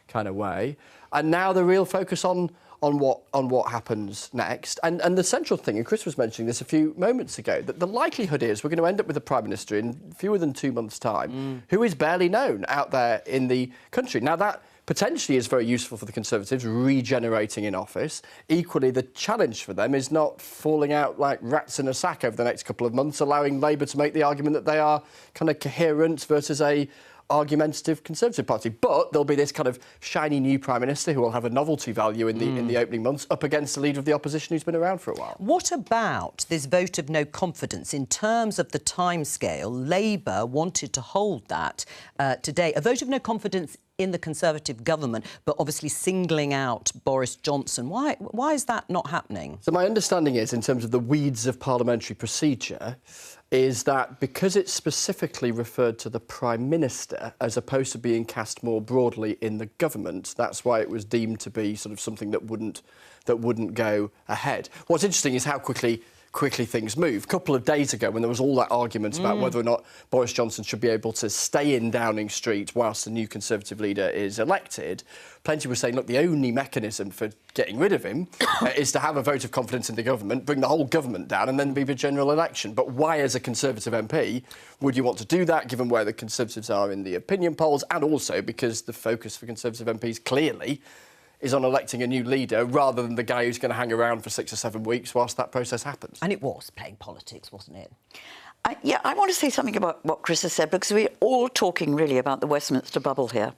kind of way. And now the real focus on what happens next. And the central thing, and Chris was mentioning this a few moments ago, that the likelihood is we're going to end up with a Prime Minister in fewer than 2 months' time who is barely known out there in the country. Now, that potentially is very useful for the Conservatives, regenerating in office. Equally, the challenge for them is not falling out like rats in a sack over the next couple of months, allowing Labour to make the argument that they are kind of coherent versus a argumentative Conservative Party. But there'll be this kind of shiny new Prime Minister who will have a novelty value in the opening months up against the leader of the opposition who's been around for a while.
What about this vote of no confidence? In terms of the timescale, Labour wanted to hold that today. A vote of no confidence in the Conservative government, but obviously singling out Boris Johnson. Why is that not happening?
So my understanding is, in terms of the weeds of parliamentary procedure, is that because it's specifically referred to the Prime Minister as opposed to being cast more broadly in the government, that's why it was deemed to be sort of something that wouldn't go ahead. What's interesting is how quickly things move. A couple of days ago, when there was all that argument about whether or not Boris Johnson should be able to stay in Downing Street whilst the new Conservative leader is elected, plenty were saying, look, the only mechanism for getting rid of him is to have a vote of confidence in the government, bring the whole government down and then be the general election. But why, as a Conservative MP, would you want to do that, given where the Conservatives are in the opinion polls, and also because the focus for Conservative MPs clearly is on electing a new leader rather than the guy who's going to hang around for 6 or 7 weeks whilst that process happens.
And it was playing politics, wasn't it?
I want to say something about what Chris has said, because we're all talking really about the Westminster bubble here.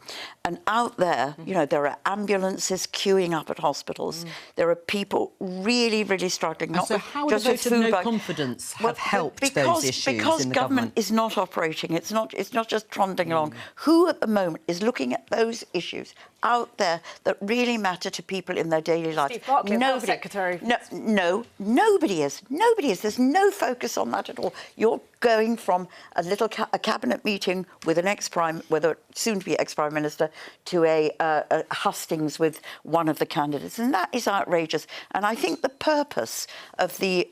And out there, you know, there are ambulances queuing up at hospitals. There are people really, really struggling.
And so how would a vote of no confidence have helped those issues
because
in the
government is not operating. It's not just trundling along. Who at the moment is looking at those issues out there that really matter to people in their daily lives?
Steve Barclay, Health Secretary.
No, nobody is. Nobody is. There's no focus on that at all. You're going from a cabinet meeting with an ex-prime, whether soon-to-be ex-prime minister, to a hustings with one of the candidates, and that is outrageous. And I think the purpose of the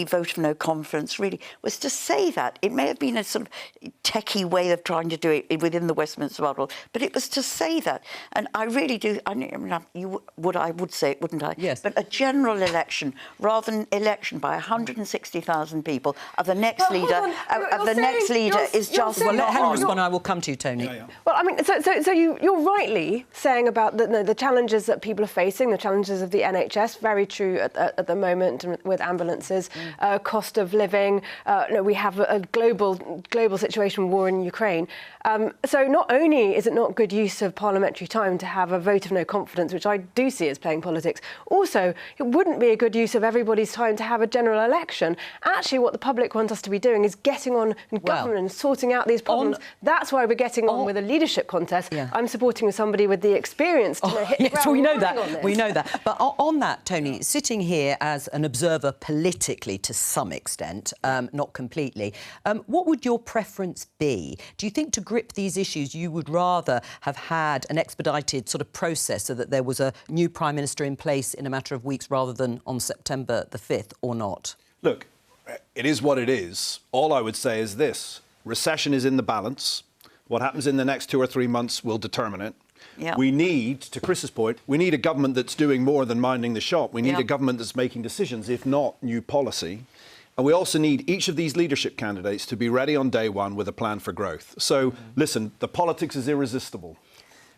vote of no confidence really was to say that. It may have been a sort of techie way of trying to do it within the Westminster bubble, but it was to say that. And I really do. I would say it, wouldn't I?
Yes.
But a general election, rather than election by 160,000 people, of the next leader. Is just.
Well, let Helen respond. I will come to you, Tony.
Well, I mean, so you're rightly saying about the challenges that people are facing, the challenges of the NHS. Very true at the moment with ambulances, cost of living. We have a global situation, war in Ukraine. So not only is it not good use of parliamentary time to have a vote of no confidence, which I do see as playing politics, also it wouldn't be a good use of everybody's time to have a general election. Actually, what the public want us to be doing is getting on in government and sorting out these problems. That's why we're getting on with a leadership contest. Yeah. I'm supporting somebody with the experience to hit the ground.
We know that. We know that. But on that, Tony, sitting here as an observer politically to some extent, not completely, what would your preference be? Do you think to grip these issues you would rather have had an expedited sort of process so that there was a new Prime Minister in place in a matter of weeks rather than on September the 5th, or not?
Look, it is what it is. All I would say is this. Recession is in the balance. What happens in the next 2 or 3 months will determine it. Yep. We need, to Chris's point, we need a government that's doing more than minding the shop. We need a government that's making decisions, if not new policy. And we also need each of these leadership candidates to be ready on day one with a plan for growth. So, listen, the politics is irresistible,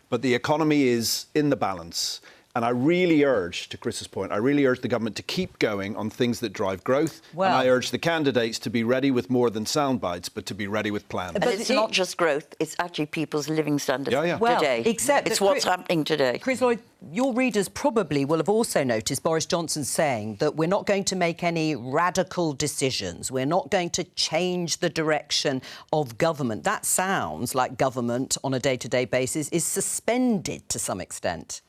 but the economy is in the balance. And I really urge, to Chris's point, I really urge the government to keep going on things that drive growth. And I urge the candidates to be ready with more than sound bites, but to be ready with plans.
But it's not just growth, it's actually people's living standards today.
Well, except
it's what's happening today.
Chris Lloyd, your readers probably will have also noticed Boris Johnson saying that we're not going to make any radical decisions. We're not going to change the direction of government. That sounds like government on a day-to-day basis is suspended to some extent.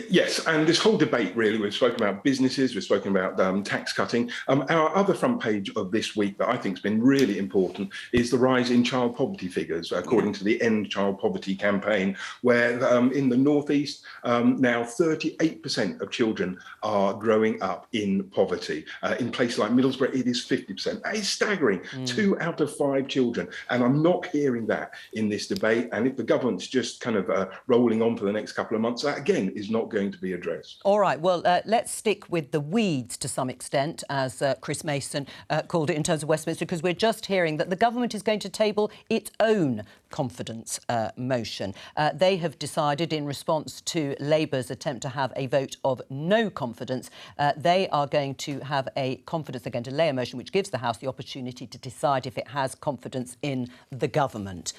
Yes, and this whole debate, really, we've spoken about businesses, we've spoken about tax cutting. Our other front page of this week that I think has been really important is the rise in child poverty figures, according to the End Child Poverty campaign, where in the northeast, now 38% of children are growing up in poverty. In places like Middlesbrough, it is 50%. That is staggering. 2 out of 5 children. And I'm not hearing that in this debate. And if the government's just kind of rolling on for the next couple of months, that, again, is not not going to be addressed.
All right, well, let's stick with the weeds to some extent, as Chris Mason called it in terms of Westminster, because we're just hearing that the government is going to table its own confidence motion. They have decided, in response to Labour's attempt to have a vote of no confidence, they are going to have a confidence, they're going to lay a motion which gives the House the opportunity to decide if it has confidence in the government.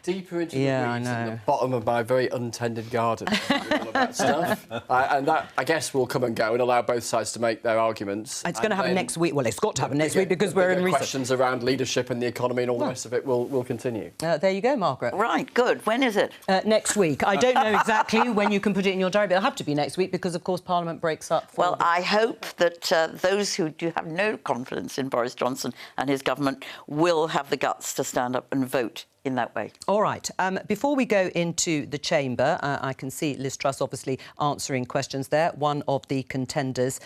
Deeper into the weeds than the bottom of my very untended garden. All of that stuff. And that, I guess, will come and go and allow both sides to make their arguments.
It's going to happen next week. Well, it's got to happen next week because we're in recess.
Questions around leadership and the economy and all the rest of it will continue.
There you go, Margaret.
Right, good. When is it?
Next week. I don't know exactly when you can put it in your diary, but it'll have to be next week because, of course, Parliament breaks up.
Well, I hope that those who do have no confidence in Boris Johnson and his government will have the guts to stand up and vote in that way.
All right. Before we go into the chamber, I can see Liz Truss obviously answering questions there, one of the contenders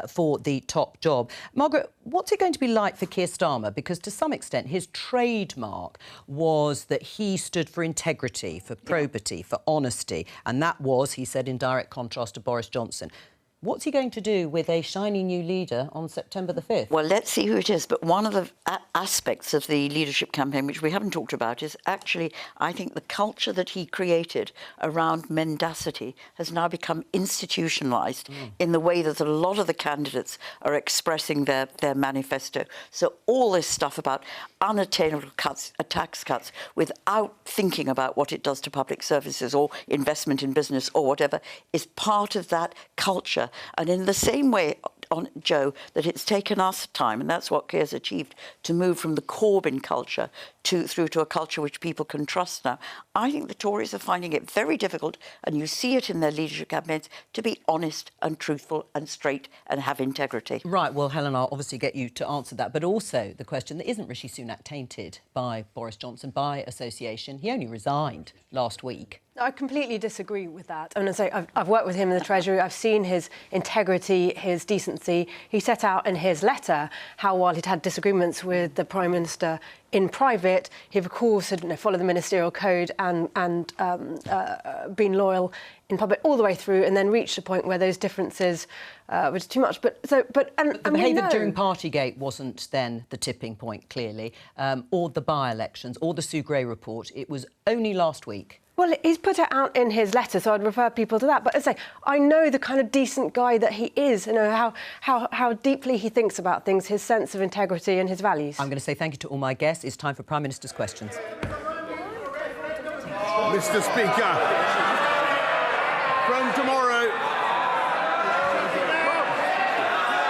for the top job. Margaret, what's it going to be like for Keir Starmer? Because to some extent his trademark was that he stood for integrity, for probity, for honesty, and that was, he said, in direct contrast to Boris Johnson. What's he going to do with a shiny new leader on September the 5th?
Well, let's see who it is. But one of the aspects of the leadership campaign, which we haven't talked about, is actually, I think, the culture that he created around mendacity has now become institutionalised in the way that a lot of the candidates are expressing their manifesto. So all this stuff about unattainable tax cuts without thinking about what it does to public services or investment in business or whatever is part of that culture. And in the same way, Joe, that it's taken us time, and that's what Keir's achieved, to move from the Corbyn culture through to a culture which people can trust now. I think the Tories are finding it very difficult, and you see it in their leadership campaigns, to be honest and truthful and straight and have integrity.
Right, well, Helen, I'll obviously get you to answer that, but also the question that isn't Rishi Sunak tainted by Boris Johnson, by association? He only resigned last week.
I completely disagree with that. I'm going to say I've worked with him in the Treasury. I've seen his integrity, his decency. He set out in his letter how, while he'd had disagreements with the Prime Minister in private, he, of course, had followed the ministerial code and been loyal in public all the way through, and then reached a point where those differences were too much. But the
behaviour during Partygate wasn't then the tipping point, clearly, or the by-elections, or the Sue Gray report. It was only last week.
Well, he's put it out in his letter, so I'd refer people to that. But as I say, I know the kind of decent guy that he is, you know, how deeply he thinks about things, his sense of integrity and his values.
I'm going to say thank you to all my guests. It's time for Prime Minister's questions.
Mr. Speaker, from tomorrow...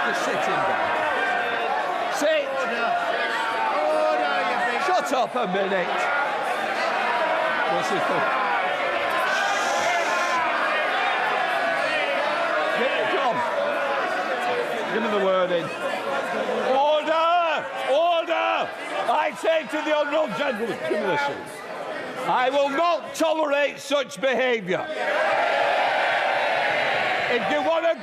Just sit in there. Sit! Order, you big... Shut up a minute. What's this for? Come. Give me the word in. Order! Order! I say to the honourable gentleman, give me the seat. I will not tolerate such behaviour. If you want to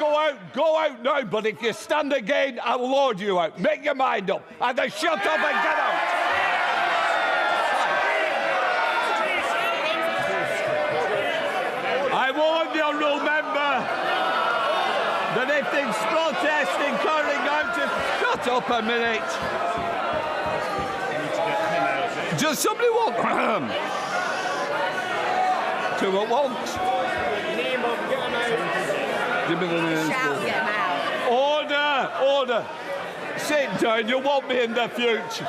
go out now, but if you stand again, I will order you out. Make your mind up. Either shut up and get out. I warn the honourable member that if there's protesting carrying out, shut up a minute. Does somebody want to at once? Give me the names.
Shout, get 'em out.
Order! Sit down, you want me in the future.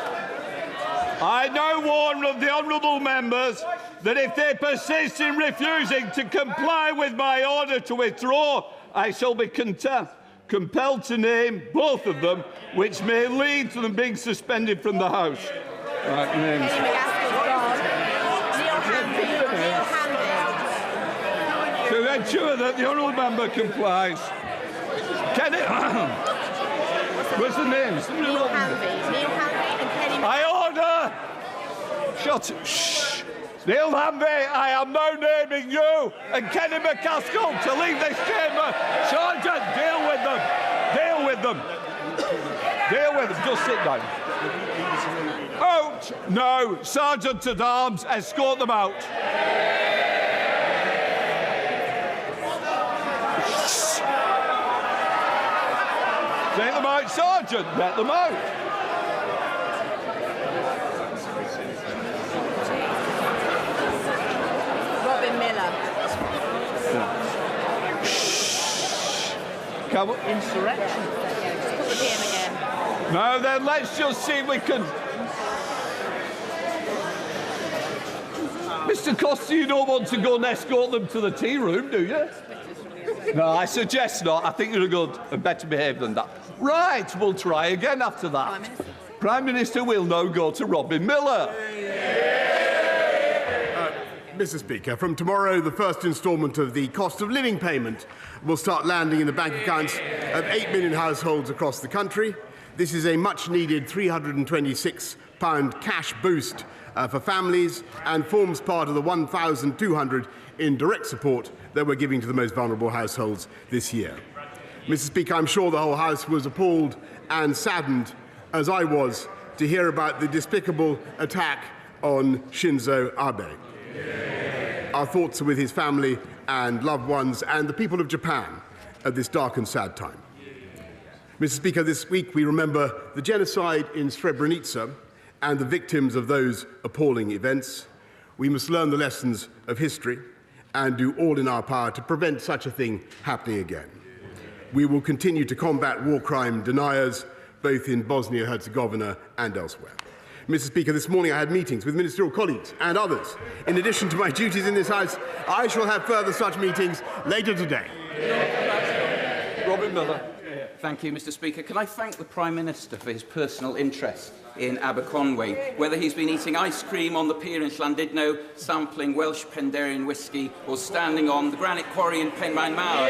I now warn the honourable members that if they persist in refusing to comply with my order to withdraw, I shall be compelled to name both of them, which may lead to them being suspended from the House. Right, names. To ensure that the honourable member complies. Can it? Where's the names?
Neil Hanvey and Kenny.
I order! Shut it. Shh. Neil Hanvey, I am now naming you and Kenny McCaskill to leave this chamber. Sergeant, deal with them. Deal with them. Deal with them. Just sit down. Out! No. Sergeant at Arms, escort them out. Take them out, Sergeant. Let them out.
Robin Miller.
Come on.
Insurrection. Just put the PM again.
No, then let's just see if we can... Mr. Costa, you don't want to go and escort them to the tea room, do you? No, I suggest not. I think you're good and better behaved than that. Right, we'll try again after that. Prime Minister will now go to Robin Miller.
Mr. Speaker, from tomorrow, the first instalment of the cost of living payment will start landing in the bank accounts of 8 million households across the country. This is a much-needed £326 cash boost for families and forms part of the 1,200 in direct support that we're giving to the most vulnerable households this year. Mr. Speaker, I'm sure the whole House was appalled and saddened, as I was, to hear about the despicable attack on Shinzo Abe. Our thoughts are with his family and loved ones and the people of Japan at this dark and sad time. Mr. Speaker, this week we remember the genocide in Srebrenica and the victims of those appalling events. We must learn the lessons of history and do all in our power to prevent such a thing happening again. We will continue to combat war crime deniers, both in Bosnia-Herzegovina and elsewhere. Mr. Speaker, this morning I had meetings with ministerial colleagues and others. In addition to my duties in this House, I shall have further such meetings later today.
Robin Miller.
Thank you, Mr. Speaker. Can I thank the Prime Minister for his personal interest in Aberconwy, whether he's been eating ice cream on the pier in Llandudno, sampling Welsh Penderyn whisky, or standing on the granite quarry in Penmaen Mawr.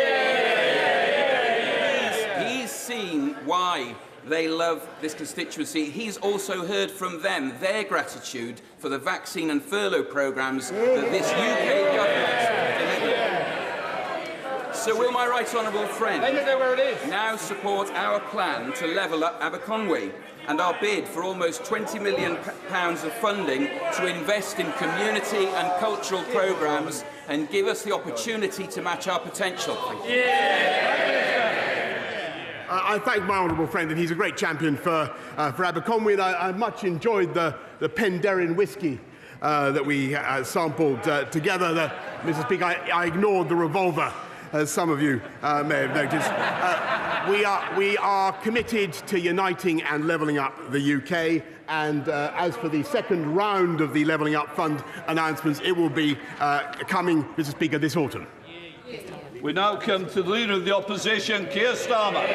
He's seen why they love this constituency. He's also heard from them their gratitude for the vaccine and furlough programmes that this UK government delivered. So will my right honourable friend now support our plan to level up Aberconwy and our bid for almost £20 million of funding to invest in community and cultural programmes and give us the opportunity to match our potential?
I thank my honourable friend, and he's a great champion for Aberconwy, and I much enjoyed the Penderyn whisky that we sampled together. Mr. Speaker, I ignored the revolver, as some of you may have noticed. We are committed to uniting and levelling up the UK, and as for the second round of the Levelling Up Fund announcements, it will be coming, Mr. Speaker, this autumn.
We now come to the Leader of the Opposition, Keir Starmer.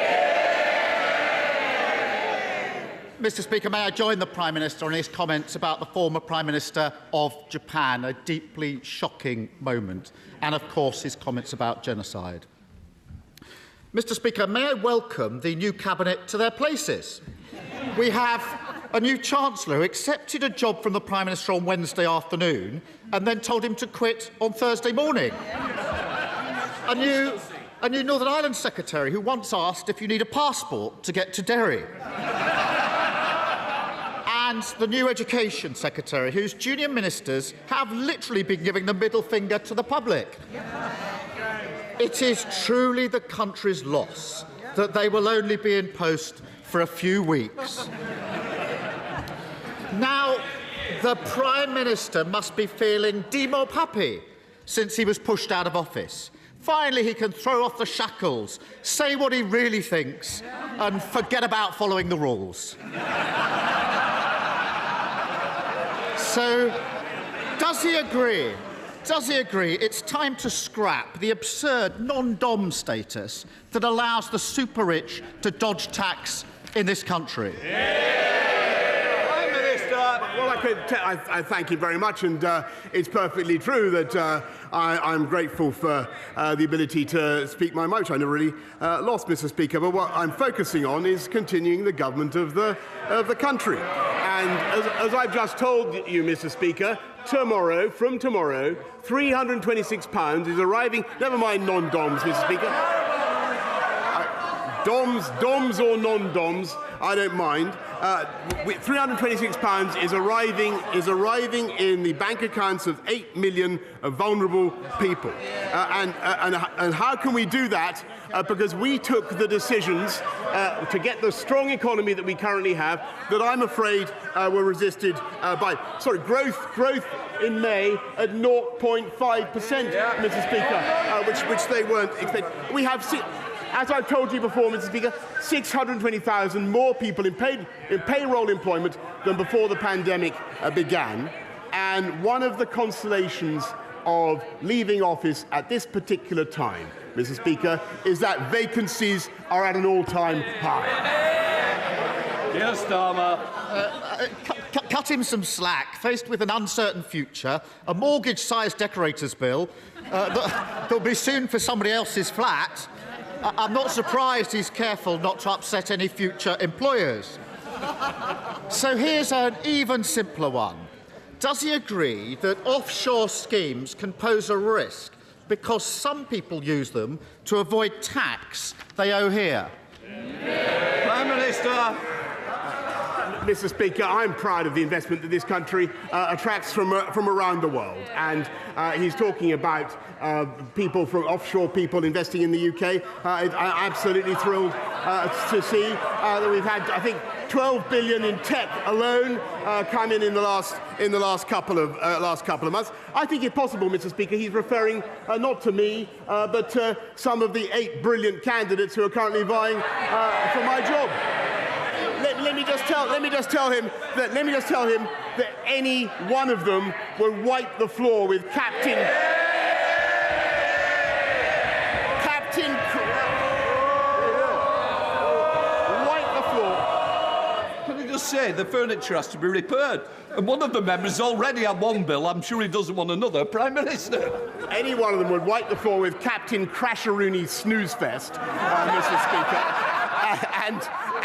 Mr. Speaker, may I join the Prime Minister on his comments about the former Prime Minister of Japan, a deeply shocking moment, and of course his comments about genocide. Mr. Speaker, may I welcome the new Cabinet to their places. We have a new Chancellor who accepted a job from the Prime Minister on Wednesday afternoon and then told him to quit on Thursday morning. A new Northern Ireland Secretary who once asked if you need a passport to get to Derry. And the new Education Secretary, whose junior ministers have literally been giving the middle finger to the public. It is truly the country's loss that they will only be in post for a few weeks. Now, the Prime Minister must be feeling demop happy since he was pushed out of office. Finally, he can throw off the shackles, say what he really thinks, and forget about following the rules. So, does he agree? Does he agree it's time to scrap the absurd non-dom status that allows the super-rich to dodge tax in this country?
Prime Minister. Well, I thank you very much, and it's perfectly true that I'm grateful for the ability to speak my mind, which I never really lost, Mr. Speaker. But what I'm focusing on is continuing the government of the country. And as I've just told you, Mr. Speaker, from tomorrow, £326 is arriving. Never mind non-doms, Mr. Speaker. Doms or non-doms I don't mind. £326 is arriving in the bank accounts of 8 million vulnerable people. And how can we do that? Because we took the decisions to get the strong economy that we currently have that I'm afraid were resisted by growth in May at 0.5%, Mr. Speaker, which they weren't expecting. We have, as I've told you before, Mr. Speaker, 620,000 more people in payroll employment than before the pandemic began. And one of the consolations of leaving office at this particular time, Mr. Speaker, is that vacancies are at an all-time high.
Yes, Starmer.
Cut him some slack. Faced with an uncertain future, a mortgage-sized decorator's bill that'll be soon for somebody else's flat, I'm not surprised he's careful not to upset any future employers. So here's an even simpler one. Does he agree that offshore schemes can pose a risk because some people use them to avoid tax they owe here?
Prime Minister.
Mr. Speaker, I'm proud of the investment that this country attracts from around the world. And he's talking about people from offshore people investing in the UK. I'm absolutely thrilled to see that we've had, I think, 12 billion in tech alone come in the last couple of months. I think, if possible, Mr. Speaker, he's referring not to me, but to some of the 8 brilliant candidates who are currently vying for my job. Let me just tell him that any one of them will wipe the floor with Captain. Wipe the floor.
Can I just say the furniture has to be repaired? And one of the members already had one bill. I'm sure he doesn't want another. Prime Minister.
Any one of them would wipe the floor with Captain Crasharoony Snoozefest, Mr. Speaker.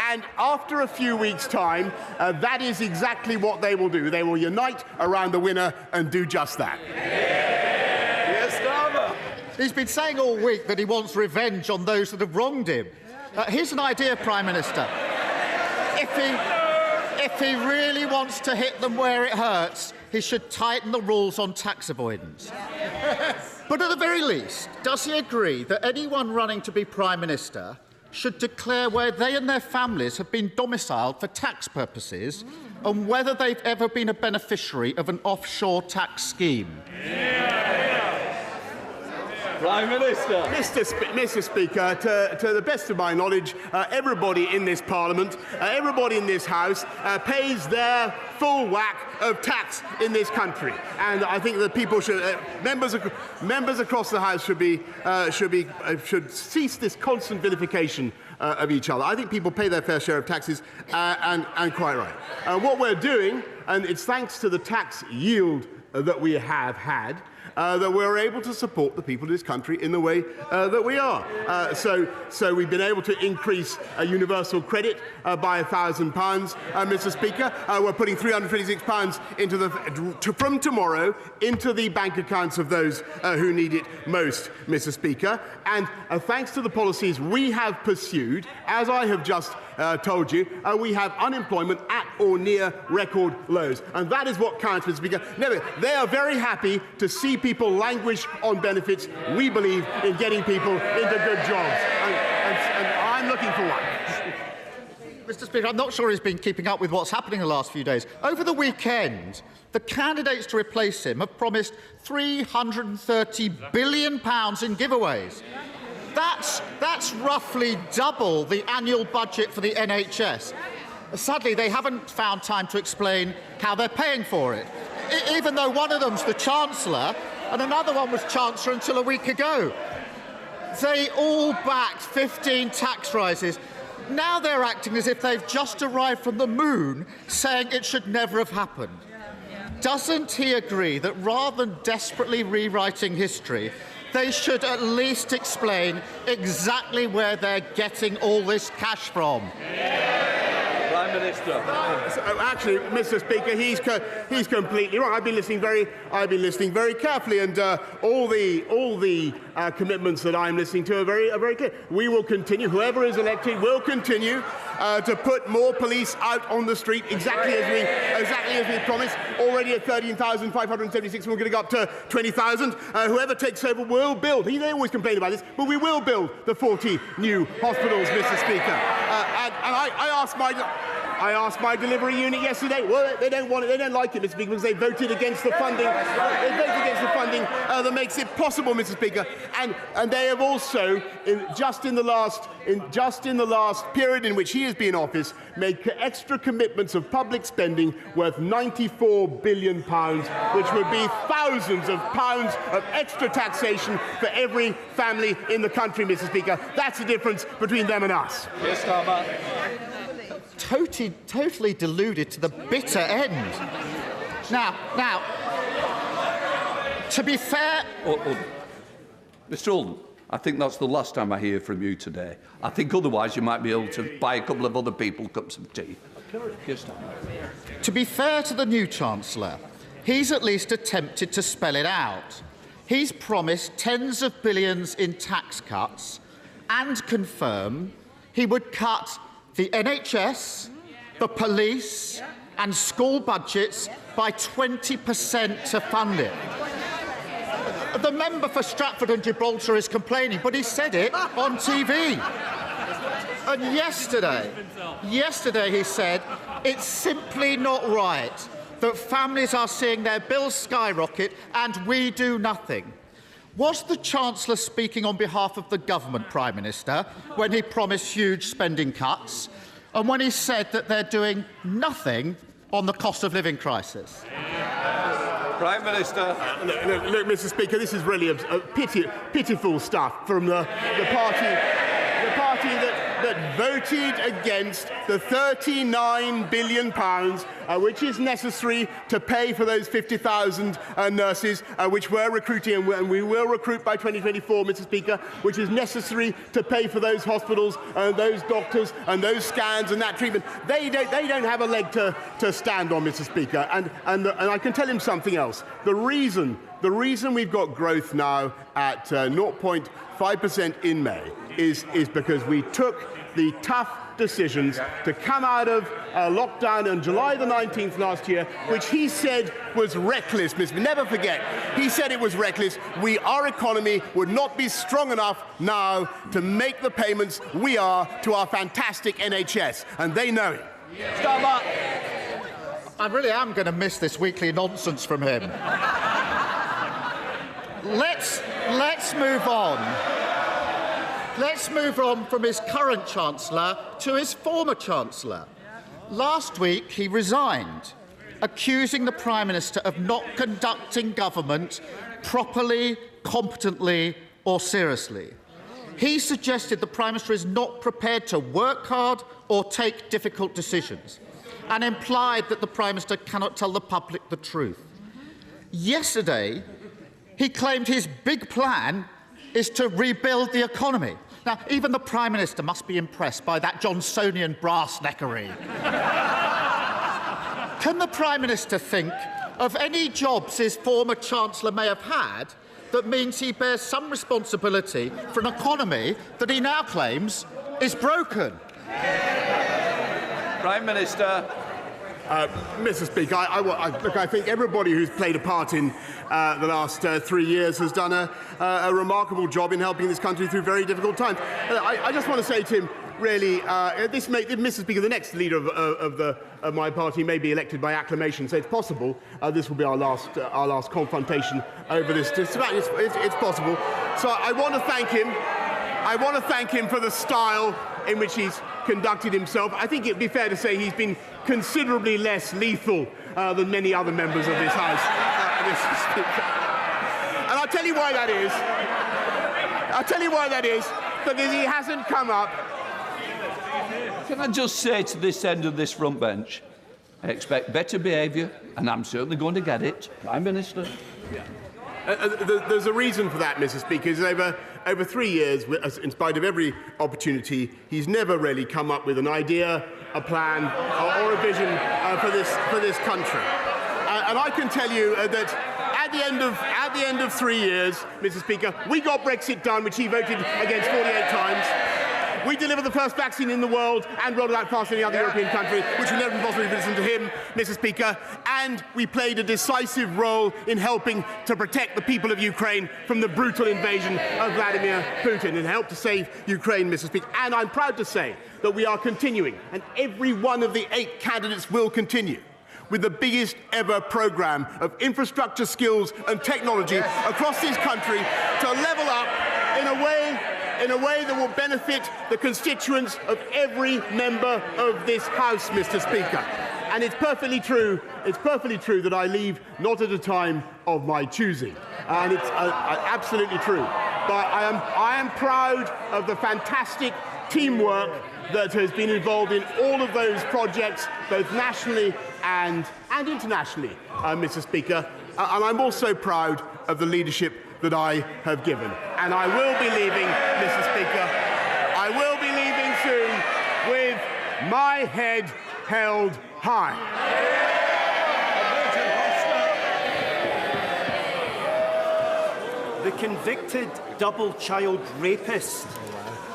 And after a few weeks' time, that is exactly what they will do. They will unite around the winner and do just that.
Yes, Starmer.
He's been saying all week that he wants revenge on those that have wronged him. Here's an idea, Prime Minister. If he really wants to hit them where it hurts, he should tighten the rules on tax avoidance. But at the very least, does he agree that anyone running to be Prime Minister should declare where they and their families have been domiciled for tax purposes and whether they've ever been a beneficiary of an offshore tax scheme?
Prime Minister.
Mr. Speaker, to the best of my knowledge, everybody in this Parliament, everybody in this House pays their full whack of tax in this country, and I think that people should, members across the House should cease this constant vilification of each other. I think people pay their fair share of taxes, and quite right. What we're doing, and it's thanks to the tax yield that we have had, that we're able to support the people of this country in the way that we are. So we've been able to increase universal credit by £1,000, Mr. Speaker. We're putting £326 from tomorrow into the bank accounts of those who need it most, Mr. Speaker. And thanks to the policies we have pursued, as I have just told you, we have unemployment at or near record lows. And that is what counts, Mr. Speaker. No, they are very happy to see people languish on benefits. We believe in getting people into good jobs. And I'm looking for one.
Mr. Speaker, I'm not sure he's been keeping up with what's happening the last few days. Over the weekend, the candidates to replace him have promised £330 billion in giveaways. That's roughly double the annual budget for the NHS. Sadly, they haven't found time to explain how they're paying for it, even though one of them's the Chancellor and another one was Chancellor until a week ago. They all backed 15 tax rises. Now they're acting as if they've just arrived from the moon, saying it should never have happened. Doesn't he agree that rather than desperately rewriting history, they should at least explain exactly where they're getting all this cash from?
Prime Prime Minister.
Actually, Mr. Speaker, he's completely wrong. I've been listening very carefully, and all the commitments that I'm listening to are very clear. We will continue. Whoever is elected will continue to put more police out on the street, exactly as we promised. Already at 13,576, we're going to go up to 20,000. Whoever takes over will build. They always complain about this, but we will build the 40 new hospitals, Mr. Speaker. And I asked my delivery unit yesterday. Well, they don't want it. They don't like it, Mr. Speaker, because they voted against the funding. They voted against the funding that makes it possible, Mr. Speaker. And they have also, just in the last period in which he has been in office, made extra commitments of public spending worth £94 billion, which would be thousands of pounds of extra taxation for every family in the country, Mr. Speaker. That's the difference between them and us.
Yes, Starmer.
Totally deluded to the bitter end. Now, to be fair...
Mr. Alden, I think that's the last time I hear from you today. I think otherwise you might be able to buy a couple of other people cups of tea. Yes,
to be fair to the new Chancellor, he's at least attempted to spell it out. He's promised tens of billions in tax cuts and confirmed he would cut the NHS, the police and school budgets by 20% to fund it. The member for Stratford and Gibraltar is complaining, but he said it on TV. And yesterday he said it's simply not right that families are seeing their bills skyrocket and we do nothing. Was the Chancellor speaking on behalf of the government, Prime Minister, when he promised huge spending cuts and when he said that they're doing nothing on the cost of living crisis?
Prime Minister.
Look, Mr. Speaker, this is really pitiful stuff from the party that voted against the £39 billion which is necessary to pay for those 50,000 nurses which we're recruiting, and we will recruit by 2024, Mr. Speaker, which is necessary to pay for those hospitals and those doctors and those scans and that treatment. They don't have a leg to stand on, Mr. Speaker. And I can tell him something else. The reason we've got growth now at 0.5% in May is because we took the tough decisions to come out of lockdown on July the 19th last year, which he said was reckless. Never forget, he said it was reckless. Our economy would not be strong enough now to make the payments we are to our fantastic NHS, and they know it.
Stop up. I really am going to miss this weekly nonsense from him. Let's move on. Let's move on from his current Chancellor to his former Chancellor. Last week, he resigned, accusing the Prime Minister of not conducting government properly, competently or seriously. He suggested the Prime Minister is not prepared to work hard or take difficult decisions, and implied that the Prime Minister cannot tell the public the truth. Yesterday, he claimed his big plan is to rebuild the economy. Now, even the Prime Minister must be impressed by that Johnsonian brass-neckery. Can the Prime Minister think of any jobs his former Chancellor may have had that means he bears some responsibility for an economy that he now claims is broken?
Prime Minister.
Mr. Speaker, look, I think everybody who's played a part in the last 3 years has done a remarkable job in helping this country through very difficult times. I just want to say to him, really, Mr. Speaker, the next leader of my party may be elected by acclamation, so it's possible this will be our last confrontation over this. It's possible. So I want to thank him. I want to thank him for the style in which he's conducted himself. I think it'd be fair to say he's been considerably less lethal than many other members of this House. And I'll tell you why that is. Because he hasn't come up.
Can I just say to this end of this front bench, I expect better behaviour, and I'm certainly going to get it. Prime Minister. Yeah.
There's a reason for that, Mr. Speaker. Is over 3 years, in spite of every opportunity, he's never really come up with an idea a plan or a vision for this country. And I can tell you that at the end of 3 years, Mr. Speaker, we got Brexit done, which he voted against 48 times. We delivered the first vaccine in the world and rolled it out faster than any other European country, which would never possibly listen to him, Mr. Speaker. And we played a decisive role in helping to protect the people of Ukraine from the brutal invasion of Vladimir Putin and helped to save Ukraine, Mr. Speaker. And I'm proud to say that we are continuing, and every one of the 8 candidates will continue, with the biggest ever programme of infrastructure, skills and technology across this country to level up in a way that will benefit the constituents of every member of this House, Mr. Speaker. And it's perfectly true that I leave not at a time of my choosing. And it's absolutely true. But I am proud of the fantastic teamwork that has been involved in all of those projects, both nationally and internationally, Mr. Speaker. And I'm also proud of the leadership that I have given. And I will be leaving, Mr. Speaker. I will be leaving soon with my head held high.
The convicted double-child rapist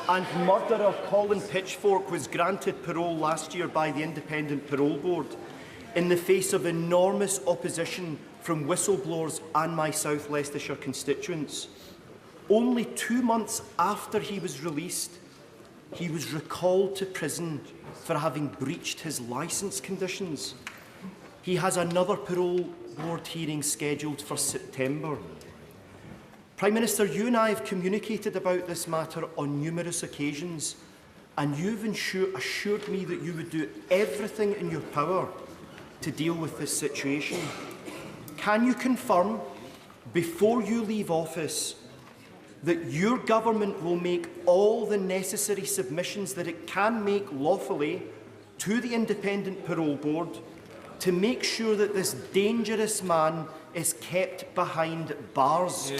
and murderer Colin Pitchfork was granted parole last year by the Independent Parole Board in the face of enormous opposition from whistleblowers and my South Leicestershire constituents. Only 2 months after he was released, he was recalled to prison for having breached his licence conditions. He has another parole board hearing scheduled for September. Prime Minister, you and I have communicated about this matter on numerous occasions, and you've assured me that you would do everything in your power to deal with this situation. Can you confirm, before you leave office, that your government will make all the necessary submissions that it can make lawfully to the Independent Parole Board to make sure that this dangerous man is kept behind bars?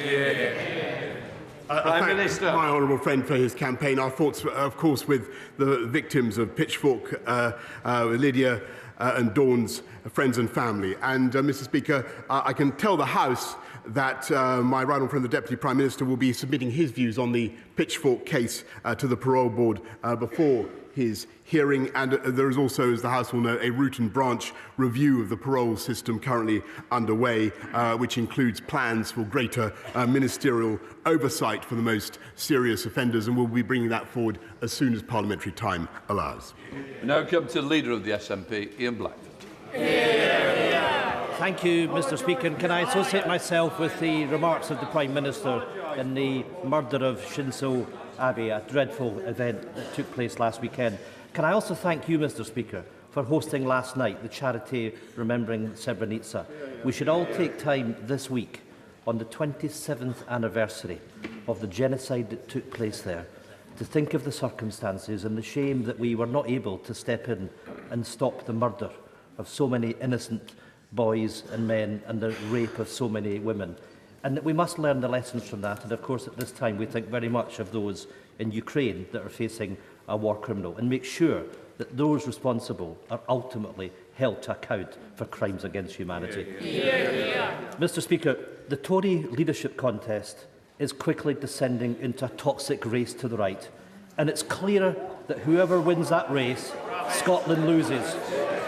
Prime Minister. My honourable friend for his campaign. Our thoughts, of course, with the victims of Pitchfork, Lydia and Dawn's friends and family. And, Mr. Speaker, I can tell the House that my right honourable friend, the Deputy Prime Minister, will be submitting his views on the Pitchfork case to the Parole Board before his hearing. And there is also, as the House will know, a root and branch review of the parole system currently underway, which includes plans for greater ministerial oversight for the most serious offenders, and we'll be bringing that forward as soon as parliamentary time allows.
We now come to the Leader of the SNP, Ian Blackford.
Thank you, Mr. Speaker. And can I associate myself with the remarks of the Prime Minister in the murder of Shinzo Abe, a dreadful event that took place last weekend? Can I also thank you, Mr. Speaker, for hosting last night the charity remembering Srebrenica? We should all take time this week, on the 27th anniversary of the genocide that took place there, to think of the circumstances and the shame that we were not able to step in and stop the murder of so many innocent boys and men and the rape of so many women. And that we must learn the lessons from that. And of course, at this time, we think very much of those in Ukraine that are facing a war criminal, and make sure that those responsible are ultimately held to account for crimes against humanity. Mr. Speaker, the Tory leadership contest is quickly descending into a toxic race to the right, and it's clear that whoever wins that race, Scotland loses.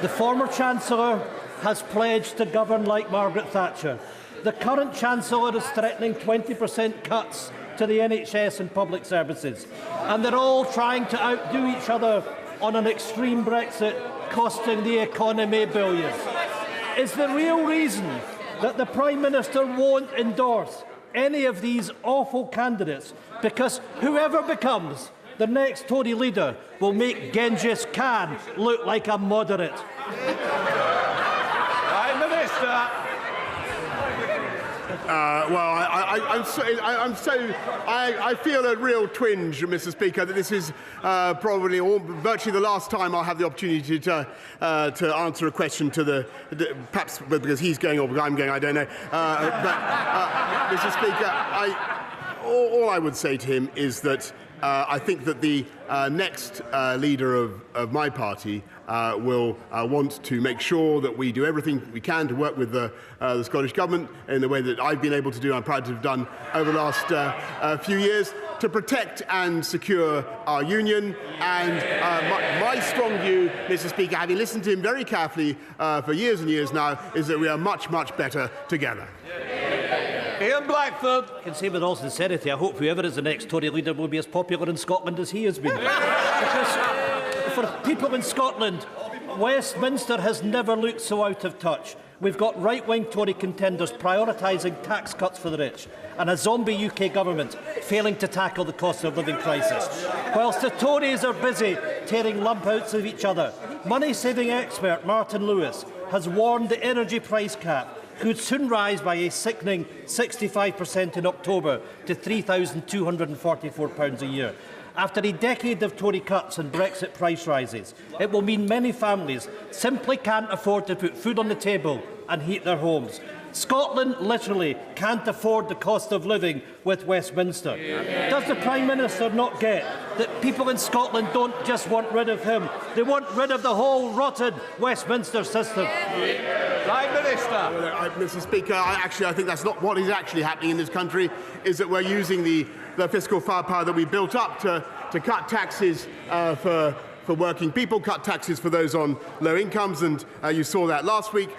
The former Chancellor has pledged to govern like Margaret Thatcher. The current Chancellor is threatening 20% cuts to the NHS and public services. And they're all trying to outdo each other on an extreme Brexit, costing the economy billions. Is the real reason that the Prime Minister won't endorse any of these awful candidates because whoever becomes the next Tory leader will make Genghis Khan look like a moderate?
Prime Minister.
I feel a real twinge, Mr. Speaker, that this is probably virtually the last time I'll have the opportunity to answer a question to perhaps because he's going or I'm going, I don't know. Mr. Speaker, all I would say to him is that I think that the next leader of my party will want to make sure that we do everything we can to work with the Scottish Government in the way that I've been able to do and I'm proud to have done over the last few years to protect and secure our union. And my strong view, Mr. Speaker, having listened to him very carefully for years and years now, is that we are much, much better together.
Ian Blackford. I can say with all sincerity, I hope whoever is the next Tory leader will be as popular in Scotland as he has been. Because for people in Scotland, Westminster has never looked so out of touch. We've got right-wing Tory contenders prioritising tax cuts for the rich and a zombie UK government failing to tackle the cost of living crisis. Whilst the Tories are busy tearing lumpouts of each other, money-saving expert Martin Lewis has warned the energy price cap could soon rise by a sickening 65% in October to £3,244 a year. After a decade of Tory cuts and Brexit price rises, it will mean many families simply can't afford to put food on the table and heat their homes. Scotland literally can't afford the cost of living with Westminster. Does the Prime Minister not get that people in Scotland don't just want rid of him, they want rid of the whole rotten Westminster system?
Prime Minister. Mr. Speaker, I think that's not what is actually happening in this country, is that we're using the fiscal firepower that we built up to cut taxes for working people, cut taxes for those on low incomes, and you saw that last week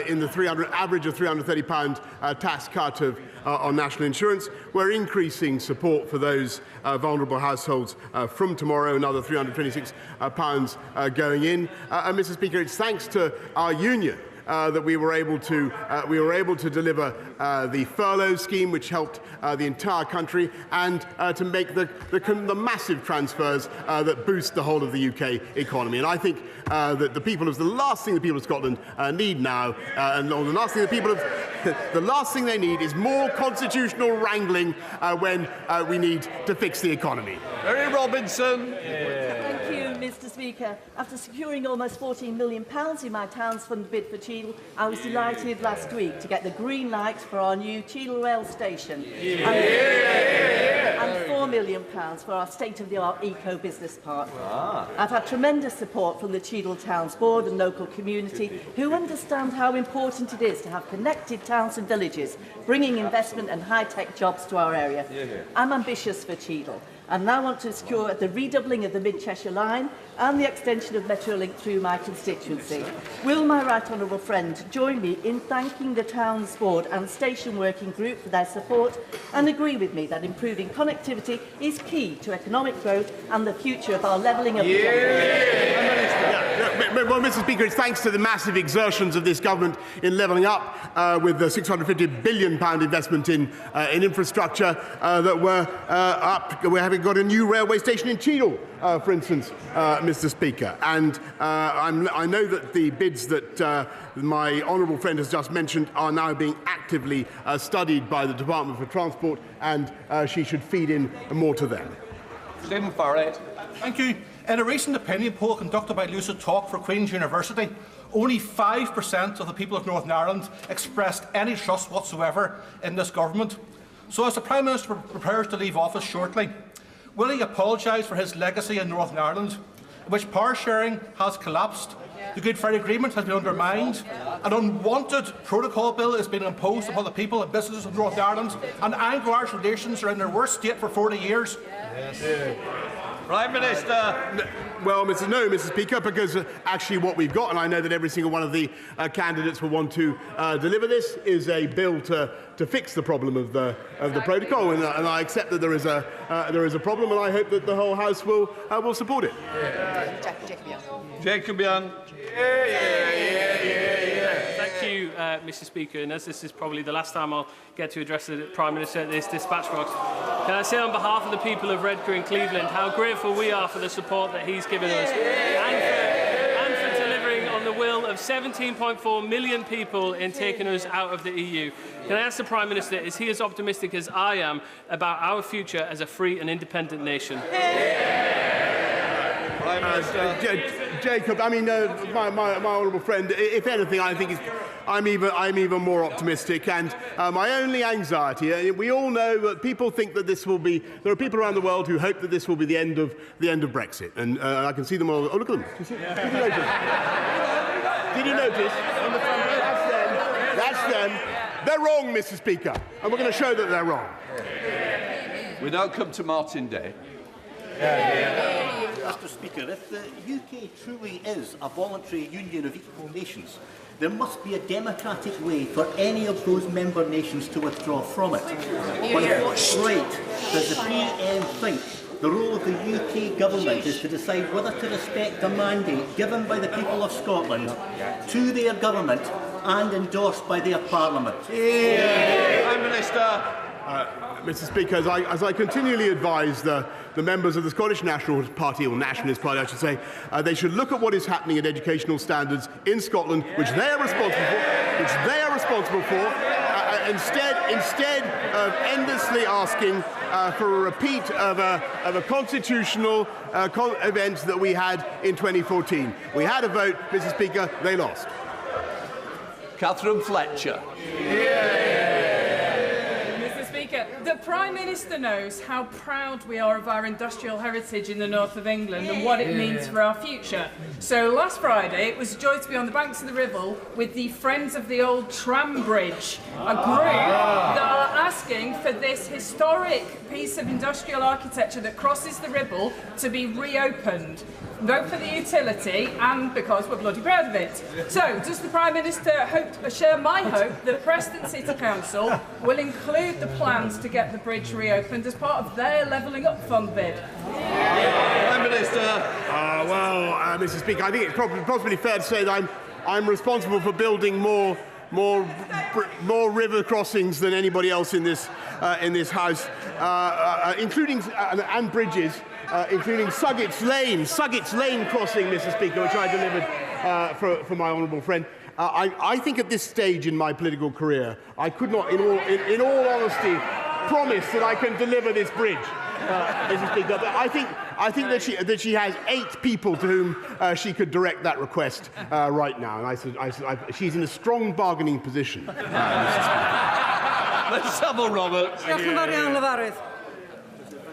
in the average of £330 tax cut on national insurance. We're increasing support for those vulnerable households from tomorrow, another £326 going in. And Mr. Speaker, it's thanks to our union that we were able to deliver the furlough scheme, which helped the entire country, and to make the massive transfers that boost the whole of the UK economy. And I think that the last thing the people of Scotland need now, the last thing they need is more constitutional wrangling when we need to fix the economy.
Mary Robinson.
Thank you, Mr. Speaker. After securing almost £14 million in my town's fund bid for Cheadle, I was delighted last week to get the green light for our new Cheadle rail station and £4 million for our state-of-the-art eco-business park. I've had tremendous support from the Cheadle Towns Board and local community, who understand how important it is to have connected towns and villages, bringing investment and high-tech jobs to our area. I'm ambitious for Cheadle, and now want to secure the redoubling of the Mid-Cheshire Line and the extension of Metrolink through my constituency. Will my right honourable friend join me in thanking the Towns Board and Station Working Group for their support, and agree with me that improving connectivity is key to economic growth and the future of our levelling up the
Well, Mr. Speaker, it's thanks to the massive exertions of this government in levelling up with the £650 billion investment in infrastructure that we're having got a new railway station in Cheadle, for instance, Mr. Speaker. And I know that the bids that my honourable friend has just mentioned are now being actively studied by the Department for Transport, and she should feed in more to them.
Stephen Farrett.
Thank you. In a recent opinion poll conducted by Lucid Talk for Queen's University, only 5% of the people of Northern Ireland expressed any trust whatsoever in this government. So as the Prime Minister prepares to leave office shortly, will he apologise for his legacy in Northern Ireland, in which power sharing has collapsed, the Good Friday Agreement has been undermined, an unwanted protocol bill is being imposed upon the people and businesses of Northern Ireland, and Anglo-Irish relations are in their worst state for 40 years?
Prime Minister.
Well, Mr. Speaker, because actually what we've got, and I know that every single one of the candidates will want to deliver this, is a bill to fix the problem of the protocol, and I accept that there is a problem, and I hope that the whole House will support it.
Jacobian.
Thank you, Mr. Speaker. And as this is probably the last time I'll get to address the Prime Minister at this dispatch box, can I say on behalf of the people of Redcar and Cleveland how grateful we are for the support that he's given us and for delivering on the will of 17.4 million people in taking us out of the EU. Can I ask the Prime Minister, is he as optimistic as I am about our future as a free and independent nation?
Jacob, I mean, my honourable friend, if anything, I think I'm even more optimistic. And my only anxiety, we all know that people think that this will be. There are people around the world who hope that this will be the end of Brexit, and I can see them all. Oh, look at them! Did you notice? Did you notice? On the front row. That's them. They're wrong, Mr. Speaker, and we're going to show that they're wrong.
We now come to Martin Day.
Mr. Speaker, if the UK truly is a voluntary union of equal nations, there must be a democratic way for any of those member nations to withdraw from it. By what right does the PM think the role of the UK government is to decide whether to respect the mandate given by the people of Scotland to their government and endorsed by their parliament?
Prime Minister.
Mr. Speaker, as I continually advise the members of the Scottish National Party, or Nationalist Party, I should say, they should look at what is happening at educational standards in Scotland, which they are responsible for, instead of endlessly asking for a repeat of a constitutional event that we had in 2014. We had a vote, Mr. Speaker, they lost.
Catherine Fletcher.
The Prime Minister knows how proud we are of our industrial heritage in the north of England and what it means for our future. So last Friday it was a joy to be on the banks of the Ribble with the Friends of the Old Tram Bridge, a group that are asking for this historic piece of industrial architecture that crosses the Ribble to be reopened. Vote for the utility, and because we're bloody proud of it. So, does the Prime Minister share my hope that Preston City Council will include the plans to get the bridge reopened as part of their Levelling Up Fund bid?
Prime Minister.
Mr. Speaker, I think it's possibly fair to say that I'm responsible for building more river crossings than anybody else in this House, including and bridges. Including Suggett's Lane crossing, Mr. Speaker, which I delivered for my honourable friend. I think at this stage in my political career, I could not, in all honesty, promise that I can deliver this bridge, Mr. Speaker. But I think that she has 8 people to whom she could direct that request right now, and she's in a strong bargaining position. Mr. Speaker.
Let's Savile Roberts.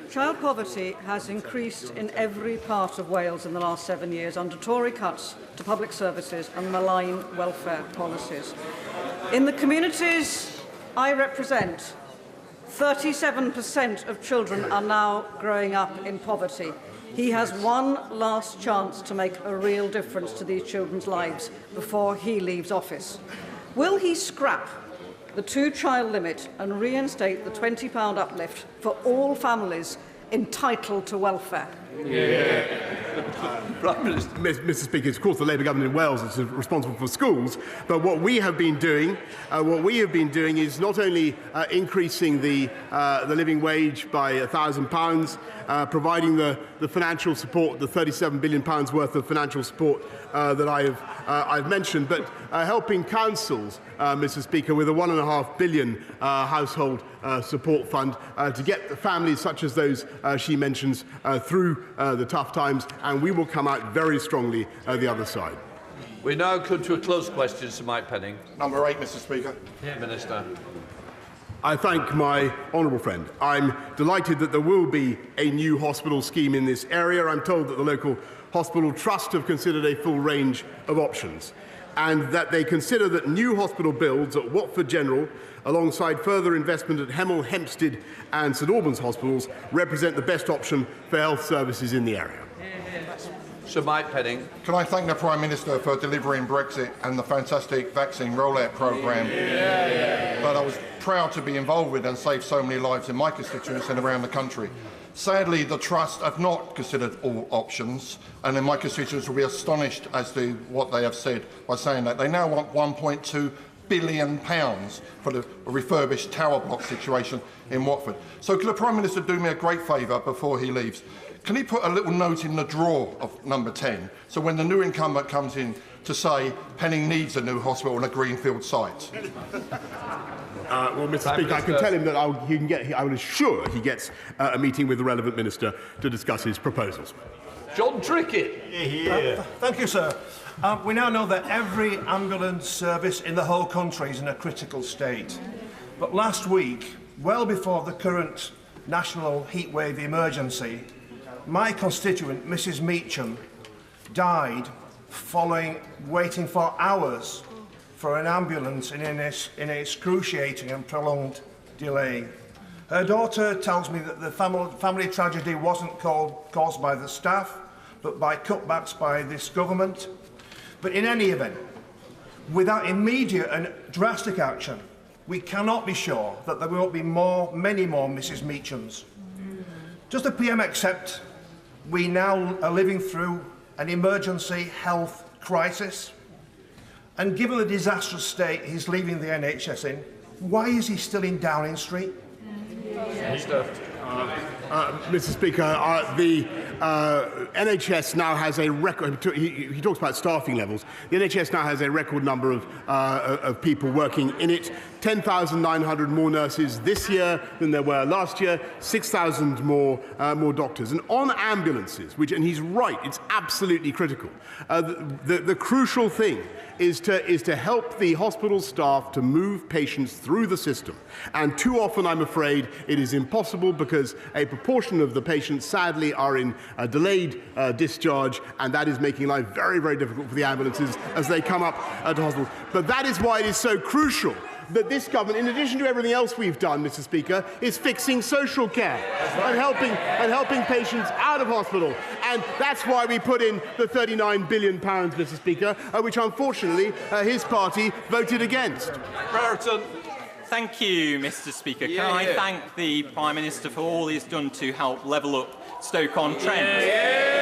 Child poverty has increased in every part of Wales in the last 7 years under Tory cuts to public services and malign welfare policies. In the communities I represent, 37% of children are now growing up in poverty. He has one last chance to make a real difference to these children's lives before he leaves office. Will he scrap the 2-child limit and reinstate the £20 uplift for all families entitled to welfare?
Mr. Speaker, it's of course the Labour government in Wales that's responsible for schools, but what we have been doing is not only increasing the living wage by £1,000, providing the financial support, the £37 billion worth of financial support that I've mentioned, but helping councils, Mr. Speaker, with a £1.5 billion household support fund to get the families such as those she mentions through the tough times, and we will come out very strongly the other side.
We now come to a close question to Mike Penning.
Number 8, Mr. Speaker.
Minister.
I thank my honourable friend. I'm delighted that there will be a new hospital scheme in this area. I'm told that the local hospital trust have considered a full range of options, and that they consider that new hospital builds at Watford General, alongside further investment at Hemel Hempstead and St Albans hospitals, represent the best option for health services in the area.
Sir Mike Penning.
Can I thank the Prime Minister for delivering Brexit and the fantastic vaccine rollout programme that I was proud to be involved with and saved so many lives in my constituency and around the country. Sadly, the Trust have not considered all options, and in my constituents will be astonished as to what they have said by saying that they now want £1.2 billion for the refurbished tower block situation in Watford. So could the Prime Minister do me a great favour before he leaves? Can he put a little note in the drawer of number 10, so when the new incumbent comes in to say Penning needs a new hospital on a greenfield site?
Well, Mr. Speaker, I can tell him that I will ensure he gets a meeting with the relevant minister to discuss his proposals.
John Trickett.
Thank you, sir. We now know that every ambulance service in the whole country is in a critical state. But last week, well before the current national heatwave emergency, my constituent, Mrs. Meacham, died following waiting for hours for an ambulance in an excruciating and prolonged delay. Her daughter tells me that the family tragedy wasn't caused by the staff, but by cutbacks by this government. But in any event, without immediate and drastic action, we cannot be sure that there won't be many more Mrs. Meachams. Does the PM accept we now are living through an emergency health crisis? And given the disastrous state he's leaving the NHS in, why is he still in Downing Street?
Mr. Speaker, the NHS now has a record. He talks about staffing levels. The NHS now has a record number of people working in it. 10,900 more nurses this year than there were last year. 6,000 more doctors. And on ambulances, and he's right, it's absolutely critical. The crucial thing is to help the hospital staff to move patients through the system. And too often, I'm afraid, it is impossible because a proportion of the patients, sadly, are in delayed discharge, and that is making life very, very difficult for the ambulances as they come up to hospital. But that is why it is so crucial that this government, in addition to everything else we've done, Mr. Speaker, is fixing social care and helping patients out of hospital. And that's why we put in the £39 billion, Mr. Speaker, which unfortunately his party voted against.
Brereton. Thank you, Mr. Speaker. Can I thank the Prime Minister for all he's done to help level up Stoke-on-Trent?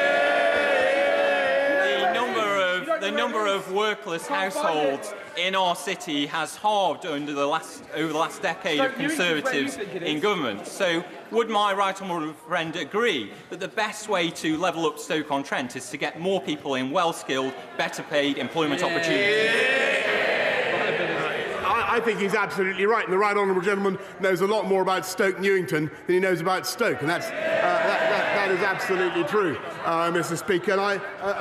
The number of workless households in our city has halved over the last decade of Conservatives in government. So would my right honourable friend agree that the best way to level up Stoke-on-Trent is to get more people in well-skilled, better-paid employment opportunities?
I think he's absolutely right, and the right honourable gentleman knows a lot more about Stoke Newington than he knows about Stoke, and that is absolutely true, Mr. Speaker. And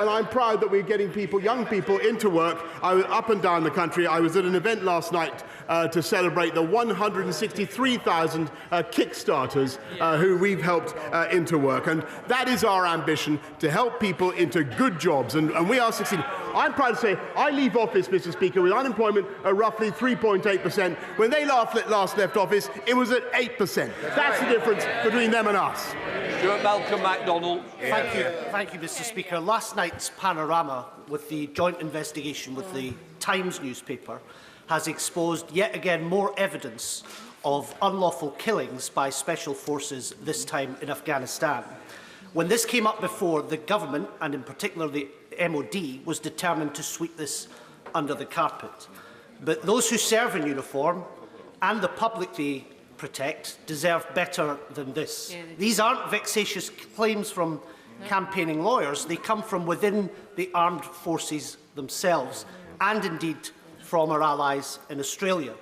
I'm proud that we're getting young people into work. I was up and down the country. I was at an event last night to celebrate the 163,000 Kickstarters who we've helped into work, and that is our ambition, to help people into good jobs, and we are succeeding. I'm proud to say I leave office, Mr. Speaker, with unemployment at roughly 3.8%. When they last left office, it was at 8%. That's the difference between them and us.
Stuart Malcolm MacDonald.
Thank you, Mr. Speaker. Last night's panorama with the joint investigation with the Times newspaper has exposed yet again more evidence of unlawful killings by special forces, this time in Afghanistan. When this came up before, the government, and in particular the MOD, was determined to sweep this under the carpet. But those who serve in uniform and the public they protect deserve better than this. These aren't vexatious claims from campaigning lawyers. They come from within the armed forces themselves, and indeed from our allies in Australia.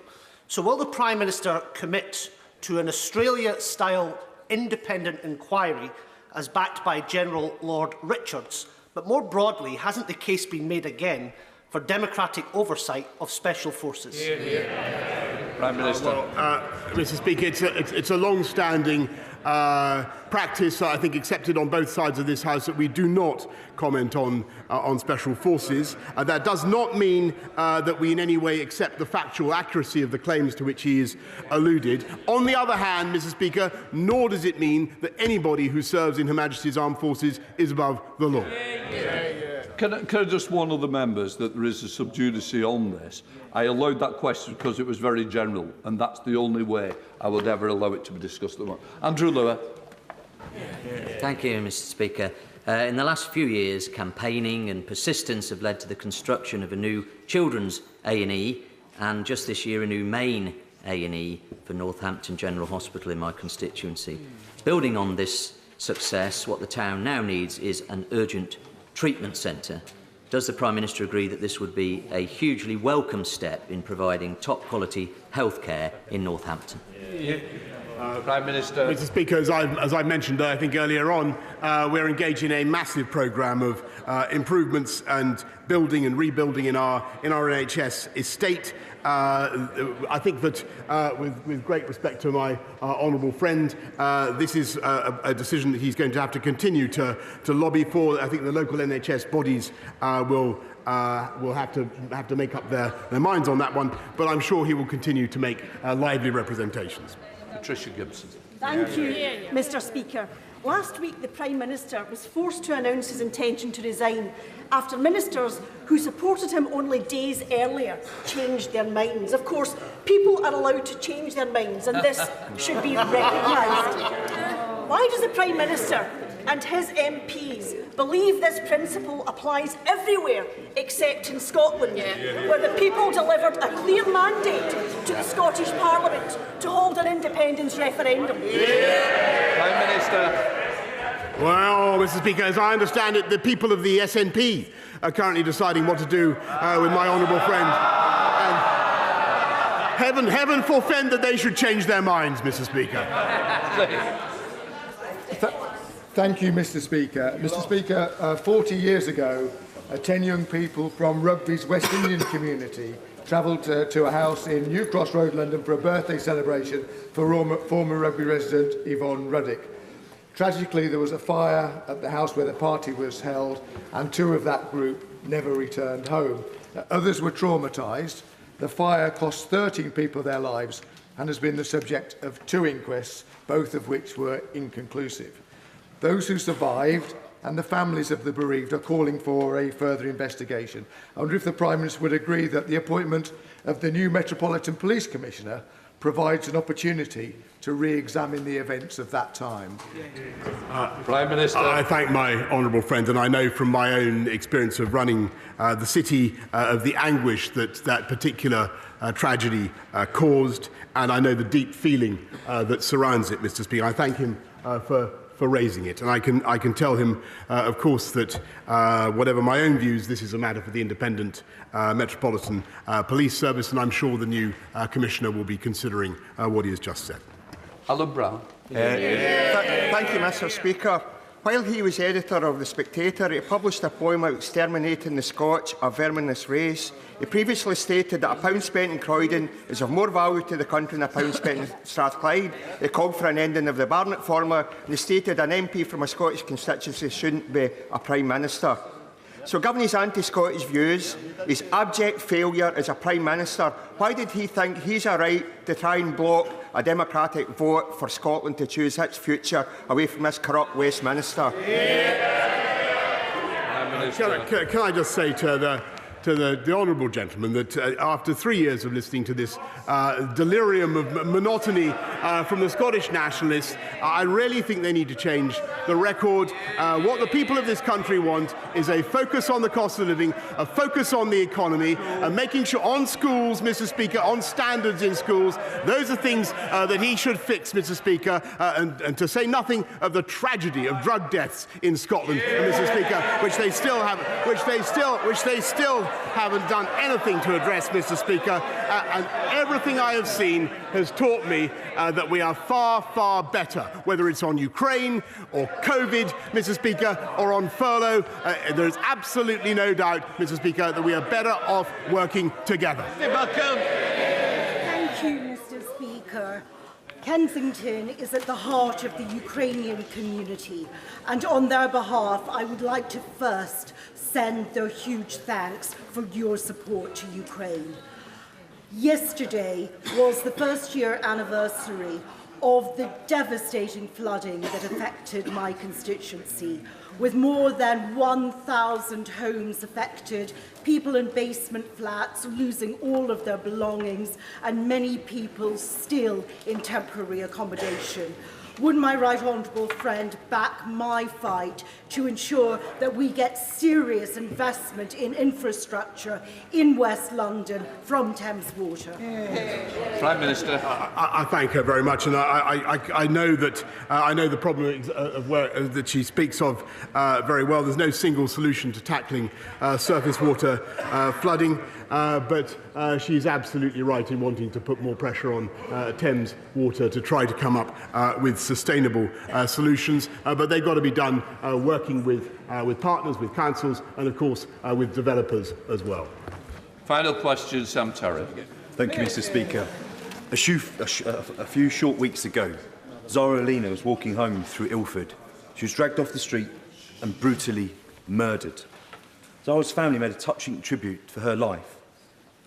So will the Prime Minister commit to an Australia-style independent inquiry as backed by General Lord Richards? But more broadly, hasn't the case been made again for democratic oversight of special forces?
Prime Minister.
Mr. Speaker, it's a long-standing practice, I think, accepted on both sides of this House, that we do not comment on special forces. That does not mean that we in any way accept the factual accuracy of the claims to which he is alluded. On the other hand, Mr. Speaker, nor does it mean that anybody who serves in Her Majesty's Armed Forces is above the law.
Can I just warn other members that there is a sub judice on this? I allowed that question because it was very general, and that's the only way I would ever allow it to be discussed. Andrew Lewer.
Thank you, Mr. Speaker. In the last few years, campaigning and persistence have led to the construction of a new children's A&E, and just this year a new main A&E for Northampton General Hospital in my constituency. Building on this success, what the town now needs is an urgent treatment centre. Does the Prime Minister agree that this would be a hugely welcome step in providing top-quality healthcare in Northampton.
Prime Minister.
Mr. Speaker, as I mentioned, I think earlier on, we're engaged in a massive programme of improvements and building and rebuilding in our NHS estate. I think that, with great respect to my honourable friend, this is a decision that he's going to have to continue to lobby for. I think the local NHS bodies will have to make up their minds on that one, but I'm sure he will continue to make lively representations.
Patricia Gibson.
Thank you, Mr. Speaker. Last week, the Prime Minister was forced to announce his intention to resign after ministers who supported him only days earlier changed their minds. Of course, people are allowed to change their minds, and this should be recognised. Why does the Prime Minister and his MPs believe this principle applies everywhere except in Scotland, where the people delivered a clear mandate to the Scottish Parliament to hold an independence referendum?
Prime Minister.
Well, Mr. Speaker, as I understand it, the people of the SNP are currently deciding what to do with my honourable friend. And heaven forfend that they should change their minds, Mr. Speaker.
Thank you, Mr. Speaker. Mr. Speaker, 40 years ago, 10 young people from Rugby's West Indian community travelled to a house in New Cross Road, London, for a birthday celebration for former Rugby resident Yvonne Ruddick. Tragically, there was a fire at the house where the party was held, and 2 of that group never returned home. Others were traumatised. The fire cost 13 people their lives and has been the subject of 2 inquests, both of which were inconclusive. Those who survived and the families of the bereaved are calling for a further investigation. I wonder if the Prime Minister would agree that the appointment of the new Metropolitan Police Commissioner provides an opportunity to re-examine the events of that time.
Prime Minister.
I thank my honourable friend, and I know from my own experience of running the city of the anguish that particular tragedy caused, and I know the deep feeling that surrounds it, Mr. Speaker. I thank him for raising it, and I can tell him, of course, that whatever my own views, this is a matter for the Independent Metropolitan Police Service, and I'm sure the new Commissioner will be considering what he has just said.
Alan Brown.
Thank you, Mr. Speaker. While he was editor of The Spectator, he published a poem about exterminating the Scotch, a verminous race. He previously stated that £1 spent in Croydon is of more value to the country than £1 spent in Strathclyde. He called for an ending of the Barnett formula, and he stated an MP from a Scottish constituency shouldn't be a Prime Minister. So, given his anti-Scottish views, his abject failure as a Prime Minister, why did he think he's a right to try and block a democratic vote for Scotland to choose its future away from this corrupt Westminster?
Can I just say to the honourable gentleman that after 3 years of listening to this delirium of monotony from the Scottish nationalists, I really think they need to change the record. What the people of this country want is a focus on the cost of living, a focus on the economy, and making sure on schools, Mr. Speaker, on standards in schools. Those are things that he should fix, Mr. Speaker, and to say nothing of the tragedy of drug deaths in Scotland, Mr. Speaker, which they still haven't done anything to address, Mr. Speaker, and everything I have seen has taught me that we are far, far better, whether it's on Ukraine or COVID, Mr. Speaker, or on furlough. There is absolutely no doubt, Mr. Speaker, that we are better off working together.
Thank you, Mr. Speaker. Kensington is at the heart of the Ukrainian community, and on their behalf, I would like to first send their huge thanks for your support to Ukraine. Yesterday was the first-year anniversary of the devastating flooding that affected my constituency, with more than 1,000 homes affected, people in basement flats losing all of their belongings, and many people still in temporary accommodation. Would my right honourable friend back my fight to ensure that we get serious investment in infrastructure in West London from Thames Water?
Prime Minister.
I thank her very much, and I know that I know the problem of where that she speaks of very well. There's no single solution to tackling surface water flooding, but she's absolutely right in wanting to put more pressure on Thames Water to try to come up with sustainable solutions. But they've got to be done working with partners, with councils, and of course with developers as well.
Final question, Sam Terry.
Thank you, Mr. Speaker. A few short weeks ago, Zara Alina was walking home through Ilford. She was dragged off the street and brutally murdered. Zara's family made a touching tribute for her life.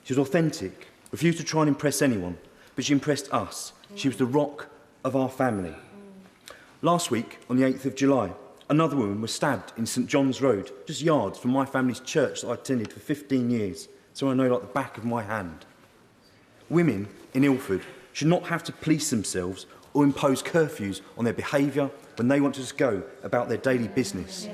She was authentic, refused to try and impress anyone, but she impressed us. She was the rock of our family. Last week, on the 8th of July, another woman was stabbed in St John's Road, just yards from my family's church that I attended for 15 years, so I know like the back of my hand. Women in Ilford should not have to police themselves or impose curfews on their behaviour when they want to just go about their daily business.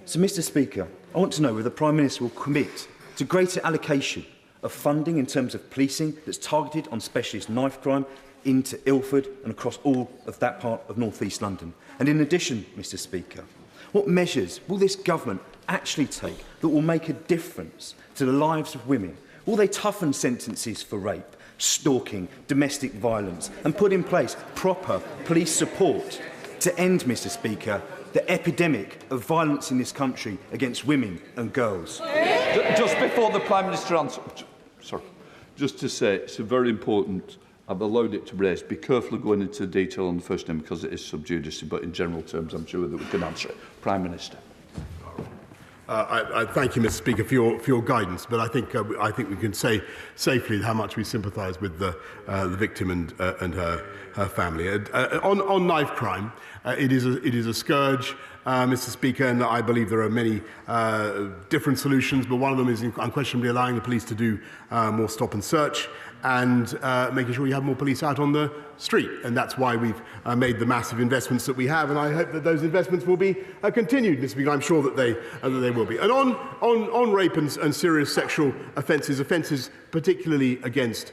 So, Mr. Speaker, I want to know whether the Prime Minister will commit to greater allocation of funding in terms of policing that's targeted on specialist knife crime into Ilford and across all of that part of North East London. And in addition, Mr. Speaker, what measures will this government actually take that will make a difference to the lives of women? Will they toughen sentences for rape, stalking, domestic violence, and put in place proper police support to end, Mr. Speaker, the epidemic of violence in this country against women and girls?
Just before the Prime Minister answers, sorry, just to say it's very important. I've allowed it to raise. Be careful of going into detail on the first name because it is sub judice, but in general terms, I'm sure that we can answer it. Prime Minister.
I thank you, Mr. Speaker, for your guidance, but I think we can say safely how much we sympathise with the victim and her family. On knife crime, it is a scourge, Mr. Speaker, and I believe there are many different solutions, but one of them is unquestionably allowing the police to do more stop and search and making sure we have more police out on the street. And that's why we've made the massive investments that we have, and I hope that those investments will be continued, Mr. Speaker. I'm sure that they will be. And on rape and serious sexual offences particularly against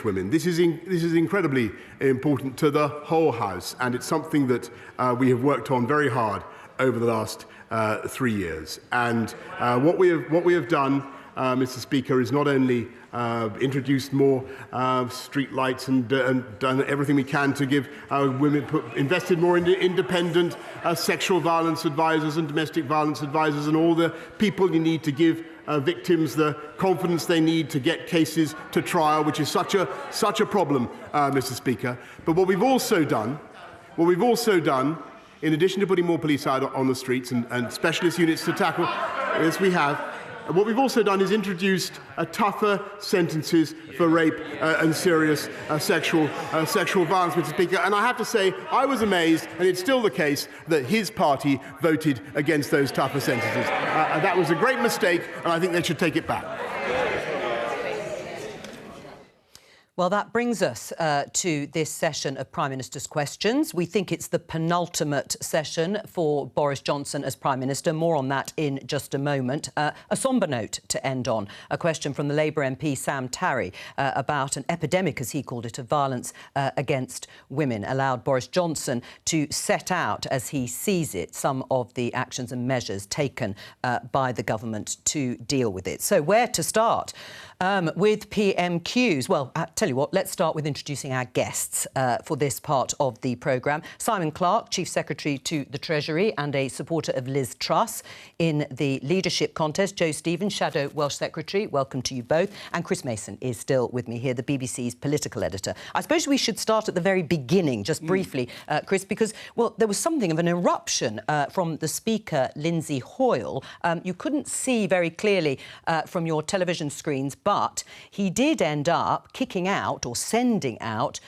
women, this is incredibly important to the whole House, and it's something that we have worked on very hard over the last 3 years. And what we have done, Mr. Speaker, is not only introduced more street lights and done everything we can to give women, invested more into independent sexual violence advisors and domestic violence advisors and all the people you need to give victims the confidence they need to get cases to trial, which is such a problem, Mr. Speaker. But what we've also done, in addition to putting more police out on the streets and specialist units to tackle, as we have, what we've also done is introduced tougher sentences for rape and serious sexual violence, Mr. Speaker. And I have to say, I was amazed, and it's still the case, that his party voted against those tougher sentences. That was a great mistake, and I think they should take it back.
Well, that brings us to this session of Prime Minister's Questions. We think it's the penultimate session for Boris Johnson as Prime Minister. More on that in just a moment. A sombre note to end on. A question from the Labour MP Sam Tarry about an epidemic, as he called it, of violence against women, allowed Boris Johnson to set out, as he sees it, some of the actions and measures taken by the government to deal with it. So where to start? With PMQs. Well, I tell you what, let's start with introducing our guests for this part of the programme. Simon Clarke, Chief Secretary to the Treasury and a supporter of Liz Truss in the leadership contest. Jo Stevens, Shadow Welsh Secretary. Welcome to you both. And Chris Mason is still with me here, the BBC's political editor. I suppose we should start at the very beginning, just briefly, Chris, because, well, there was something of an eruption from the Speaker, Lindsay Hoyle. You couldn't see very clearly from your television screens, but he did end up kicking out or sending out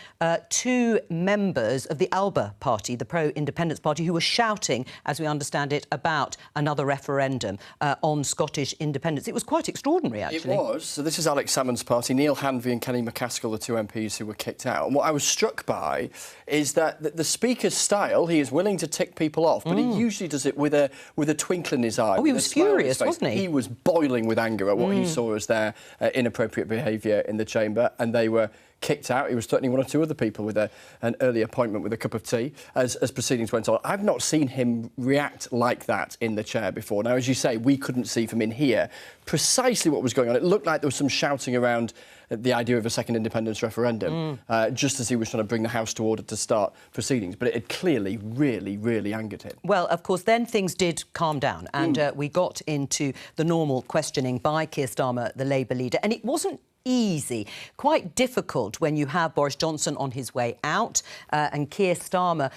two members of the Alba Party, the pro-independence party, who were shouting, as we understand it, about another referendum on Scottish independence. It was quite extraordinary, actually.
It was. So this is Alex Salmond's party. Neil Hanvey and Kenny McCaskill, the two MPs who were kicked out. And what I was struck by is that the Speaker's style, he is willing to tick people off, but he usually does it with a twinkle in his eye.
Oh, he was furious, wasn't he?
He was boiling with anger at what he saw as their inappropriate behaviour in the chamber, and they were kicked out. He was threatening one or two other people with an early appointment with a cup of tea as proceedings went on. I've not seen him react like that in the chair before. Now, as you say, we couldn't see from in here precisely what was going on. It looked like there was some shouting around the idea of a second independence referendum, just as he was trying to bring the House to order to start proceedings. But it had clearly really angered him.
Well, of course, then things did calm down, and we got into the normal questioning by Keir Starmer, the Labour leader, and it wasn't easy, quite difficult when you have Boris Johnson on his way out and Keir Starmer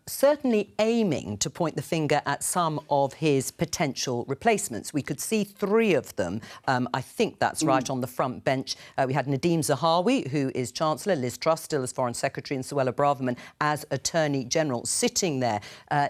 certainly aiming to point the finger at some of his potential replacements. We could see 3 of them. I think that's right on the front bench. We had Nadeem Zahawi, who is Chancellor, Liz Truss still as Foreign Secretary, and Suella Braverman as Attorney General, sitting there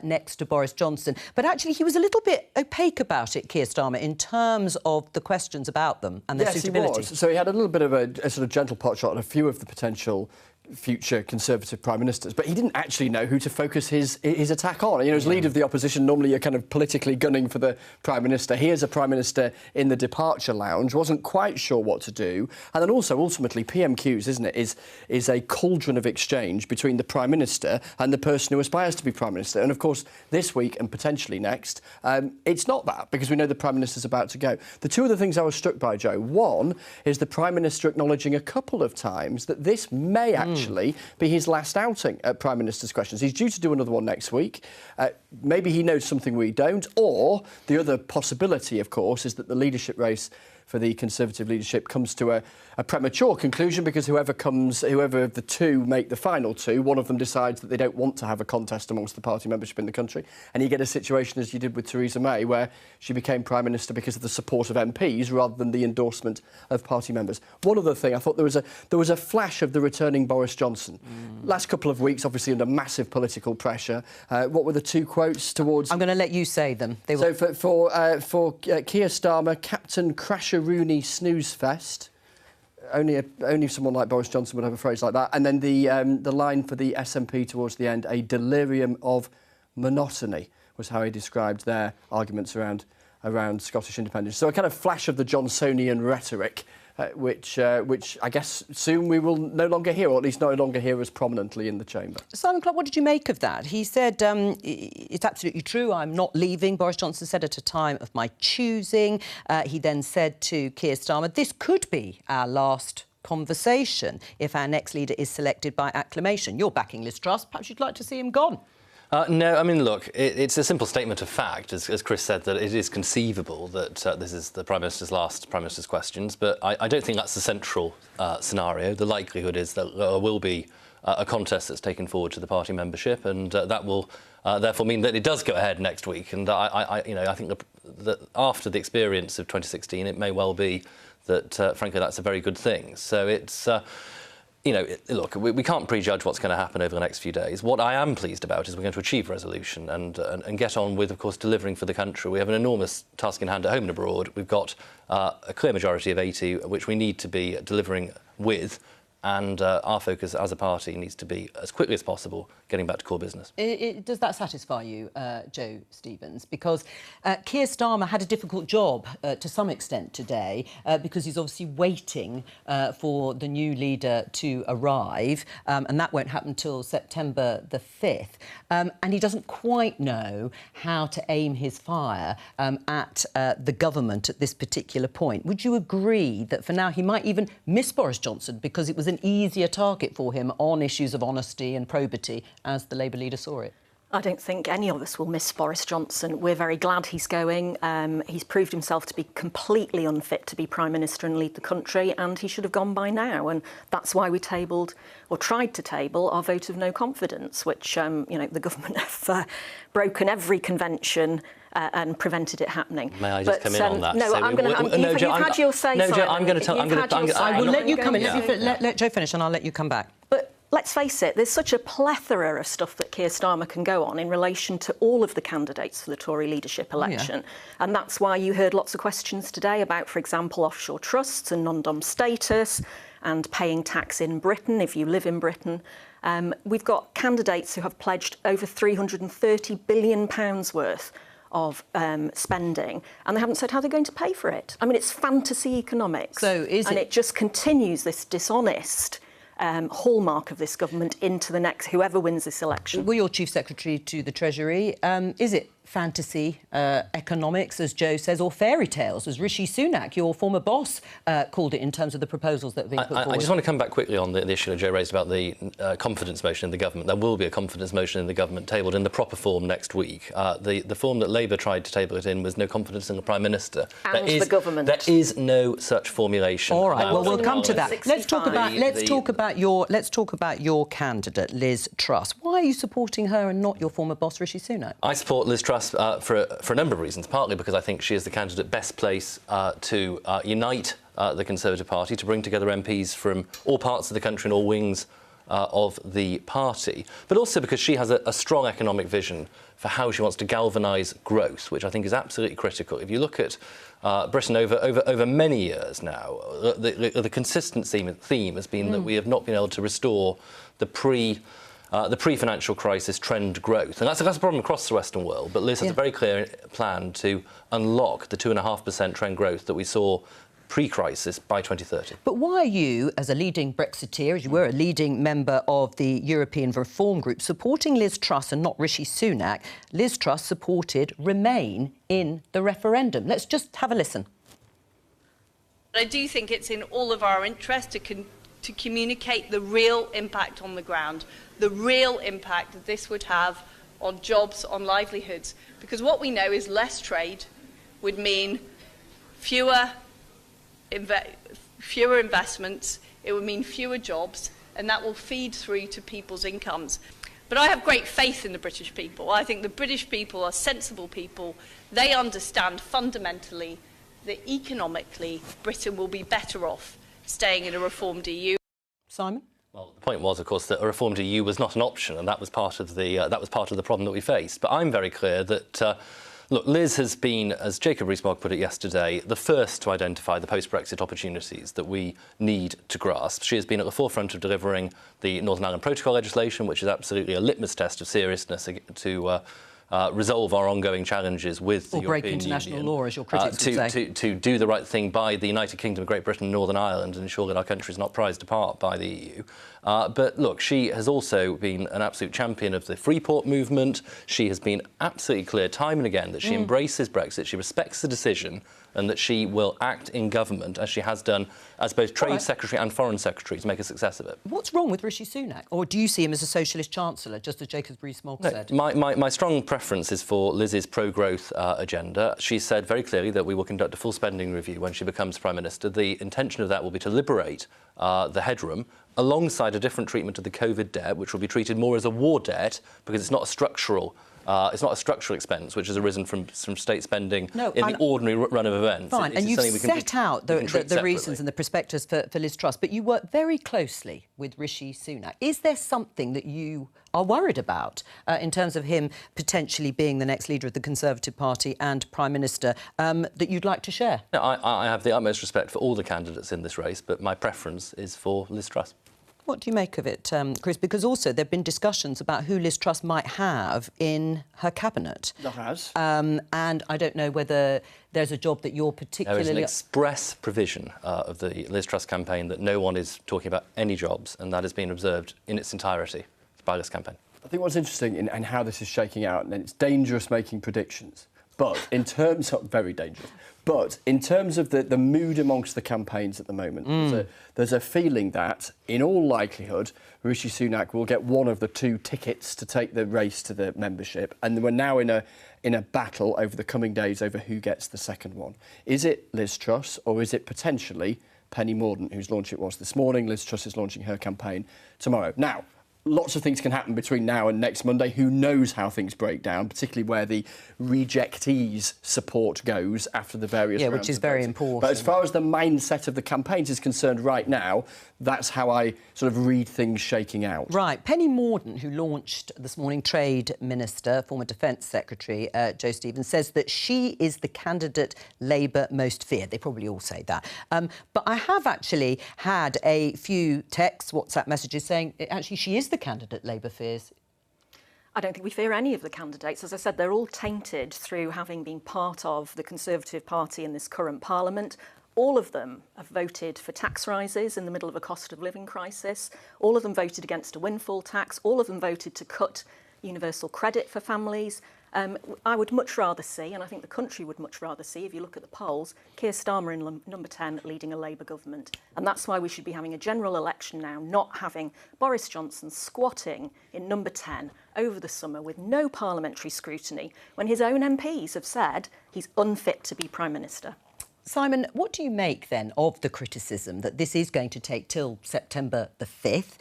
next to Boris Johnson. But actually, he was a little bit opaque about it, Keir Starmer, in terms of the questions about them and their suitability.
He was. So he had a little bit of a sort of gentle pot shot at a few of the potential future Conservative Prime Ministers, but he didn't actually know who to focus his attack on. You know, as leader of the opposition, normally you're kind of politically gunning for the Prime Minister. He, as a Prime Minister in the departure lounge, wasn't quite sure what to do. And then also, ultimately, PMQs, isn't it, is a cauldron of exchange between the Prime Minister and the person who aspires to be Prime Minister. And, of course, this week and potentially next, it's not that, because we know the Prime Minister's about to go. The 2 other things I was struck by, Jo, one is the Prime Minister acknowledging a couple of times that this may actually be his last outing at Prime Minister's Questions. He's due to do another one next week. Maybe he knows something we don't, or the other possibility, of course, is that the leadership race for the Conservative leadership comes to a premature conclusion, because whoever of the 2 make the final 2, one of them decides that they don't want to have a contest amongst the party membership in the country, and you get a situation as you did with Theresa May, where she became Prime Minister because of the support of MPs rather than the endorsement of party members. One other thing, I thought there was a flash of the returning Boris Johnson. Last couple of weeks, obviously under massive political pressure. What were the 2 quotes towards? I'm
going to let you say them.
So for Keir Starmer, Captain Crasher-Rooney snooze fest. Only someone like Boris Johnson would have a phrase like that. And then the line for the SNP towards the end, a delirium of monotony, was how he described their arguments around Scottish independence. So a kind of flash of the Johnsonian rhetoric, which I guess soon we will no longer hear, or at least no longer hear as prominently in the chamber.
Simon Clark, what did you make of that? He said, it's absolutely true, I'm not leaving. Boris Johnson said at a time of my choosing. He then said to Keir Starmer, this could be our last conversation if our next leader is selected by acclamation. You're backing Liz Truss. Perhaps you'd like to see him gone.
No, I mean, look, it's a simple statement of fact, as Chris said, that it is conceivable that this is the Prime Minister's last Prime Minister's Questions, but I don't think that's the central scenario. The likelihood is that there will be a contest that's taken forward to the party membership, and that will therefore mean that it does go ahead next week. And I think that after the experience of 2016, it may well be that, frankly, that's a very good thing. So it's... look, we can't prejudge what's going to happen over the next few days. What I am pleased about is we're going to achieve resolution and get on with, of course, delivering for the country. We have an enormous task in hand at home and abroad. We've got a clear majority of 80, which we need to be delivering with. And our focus as a party needs to be, as quickly as possible, getting back to core business.
Does that satisfy you, Jo Stevens? Because Keir Starmer had a difficult job to some extent today because he's obviously waiting for the new leader to arrive, and that won't happen till September the 5th. And he doesn't quite know how to aim his fire at the government at this particular point. Would you agree that for now he might even miss Boris Johnson because it was an easier target for him on issues of honesty and probity as the Labour leader saw it?
I don't think any of us will miss Boris Johnson. We're very glad he's going. He's proved himself to be completely unfit to be Prime Minister and lead the country, and he should have gone by now. And that's why we tabled, or tried to table, our vote of no confidence, which, the government have broken every convention and prevented it happening.
May I just come in on that?
No,
so
I'm going to... You've had your say,
No, Jo,
Simon.
I'm going to tell...
I will let you come in. Let Jo finish and I'll let you come back.
But let's face it, there's such a plethora of stuff that Keir Starmer can go on in relation to all of the candidates for the Tory leadership election. And that's why you heard lots of questions today about, for example, offshore trusts and non-dom status and paying tax in Britain if you live in Britain. We've got candidates who have pledged over £330 billion worth of spending, and they haven't said how they're going to pay for it. I mean, it's fantasy economics.
So
and it just continues this dishonest hallmark of this government into the next, whoever wins this election.
Well, you're Chief Secretary to the Treasury. Is it fantasy economics, as Jo says, or fairy tales, as Rishi Sunak, your former boss, called it in terms of the proposals that have been put forward?
I just want to come back quickly on the issue that Jo raised about the confidence motion in the government. There will be a confidence motion in the government tabled in the proper form next week. The form that Labour tried to table it in was no confidence in the Prime Minister.
And the government.
There is no such formulation.
All right. Well, we'll come to that. Let's talk about your candidate, Liz Truss. Why are you supporting her and not your former boss, Rishi Sunak?
I support Liz Truss for a number of reasons, partly because I think she is the candidate best placed to unite the Conservative Party, to bring together MPs from all parts of the country and all wings of the party, but also because she has a strong economic vision for how she wants to galvanise growth, which I think is absolutely critical. If you look at Britain over many years now, the consistent theme has been that we have not been able to restore the pre-financial crisis trend growth. And that's a problem across the Western world, but Liz has a very clear plan to unlock the 2.5% trend growth that we saw pre-crisis by 2030.
But why are you, as a leading Brexiteer, as you were a leading member of the European Reform Group, supporting Liz Truss and not Rishi Sunak? Liz Truss supported Remain in the referendum. Let's just have a listen.
I do think it's in all of our interest to communicate the real impact on the ground, the real impact that this would have on jobs, on livelihoods. Because what we know is less trade would mean fewer investments, it would mean fewer jobs, and that will feed through to people's incomes. But I have great faith in the British people. I think the British people are sensible people. They understand fundamentally that economically Britain will be better off staying in a reformed EU.
Simon?
Well, the point was, of course, that a reformed EU was not an option, and that was part of the problem that we faced. But I'm very clear that. Look, Liz has been, as Jacob Rees-Mogg put it yesterday, the first to identify the post-Brexit opportunities that we need to grasp. She has been at the forefront of delivering the Northern Ireland Protocol legislation, which is absolutely a litmus test of seriousness to resolve our ongoing challenges with the European Union.
Or break international law, as your critics would say.
To do the right thing by the United Kingdom, Great Britain and Northern Ireland and ensure that our country is not prized apart by the EU. But look, she has also been an absolute champion of the Freeport movement. She has been absolutely clear time and again that she embraces Brexit, she respects the decision, and that she will act in government, as she has done, as both Trade Secretary and Foreign Secretary, to make a success of it.
What's wrong with Rishi Sunak? Or do you see him as a socialist chancellor, just as Jacob Rees-Mogg said?
My strong preference is for Liz's pro-growth agenda. She said very clearly that we will conduct a full spending review when she becomes Prime Minister. The intention of that will be to liberate the headroom alongside a different treatment of the COVID debt, which will be treated more as a war debt because it's not a structural expense which has arisen from state spending in the ordinary run of events.
Fine, and you've set out the reasons and the prospectus for Liz Truss, but you work very closely with Rishi Sunak. Is there something that you are worried about in terms of him potentially being the next leader of the Conservative Party and Prime Minister that you'd like to share?
No, I have the utmost respect for all the candidates in this race, but my preference is for Liz Truss.
What do you make of it, Chris? Because also there have been discussions about who Liz Truss might have in her cabinet.
There has.
And I don't know whether there's a job that you're particularly...
There is an express provision of the Liz Truss campaign that no one is talking about any jobs, and that has been observed in its entirety by this campaign.
I think what's interesting in how this is shaking out, and it's dangerous making predictions, but in terms of... very dangerous. But in terms of the mood amongst the campaigns at the moment, there's a feeling that, in all likelihood, Rishi Sunak will get one of the two tickets to take the race to the membership, and we're now in a battle over the coming days over who gets the second one. Is it Liz Truss, or is it potentially Penny Mordaunt, whose launch it was this morning? Liz Truss is launching her campaign tomorrow. Now, lots of things can happen between now and next Monday. Who knows how things break down, particularly where the rejectees' support goes after the various rounds
which is very important.
But as far as the mindset of the campaigns is concerned right now, that's how I sort of read things shaking out.
Right. Penny Mordaunt, who launched this morning, Trade Minister, former Defence Secretary Jo Stevens, says that she is the candidate Labour most feared. They probably all say that. But I have actually had a few texts, WhatsApp messages saying actually she is the candidate Labour fears.
I don't think we fear any of the candidates. As I said, they're all tainted through having been part of the Conservative Party in this current Parliament. All of them have voted for tax rises in the middle of a cost of living crisis. All of them voted against a windfall tax. All of them voted to cut universal credit for families. I would much rather see, and I think the country would much rather see, if you look at the polls, Keir Starmer in number 10 leading a Labour government. And that's why we should be having a general election now, not having Boris Johnson squatting in number 10 over the summer with no parliamentary scrutiny, when his own MPs have said he's unfit to be Prime Minister.
Simon, what do you make then of the criticism that this is going to take till September the 5th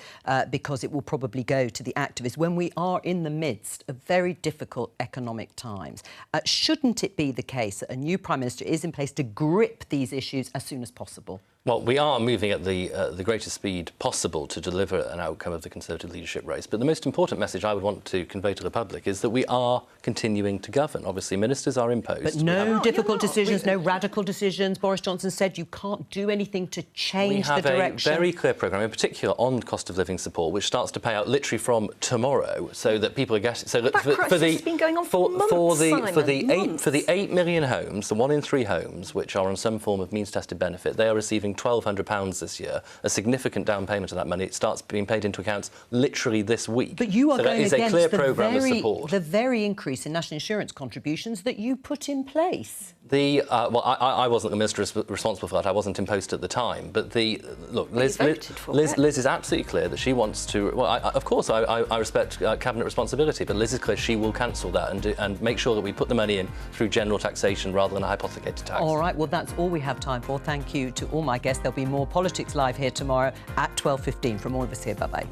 because it will probably go to the activists when we are in the midst of very difficult economic times? Shouldn't it be the case that a new Prime Minister is in place to grip these issues as soon as possible?
Well, we are moving at the greatest speed possible to deliver an outcome of the Conservative leadership race. But the most important message I would want to convey to the public is that we are continuing to govern. Obviously, ministers are imposed.
But no difficult decisions, no radical decisions. Boris Johnson said you can't do anything to change the direction.
We have a very clear programme, in particular on cost of living support, which starts to pay out literally from tomorrow, so that people are getting. So that
for
the 8 million homes, the 1 in 3 homes which are on some form of means-tested benefit, they are receiving £1,200 this year, a significant down payment of that money. It starts being paid into accounts literally this week.
But you are
so
going
that is
against
a clear programme of support.
the very increase in national insurance contributions that you put in place.
I wasn't the minister responsible for that. I wasn't imposed at the time. But Liz is absolutely clear that she wants to. Well, of course, I respect cabinet responsibility, but Liz is clear she will cancel that and make sure that we put the money in through general taxation rather than a hypothecated tax.
All right. Well, that's all we have time for. Thank you to all my guests. There'll be more Politics Live here tomorrow at 12:15. From all of us here, bye-bye.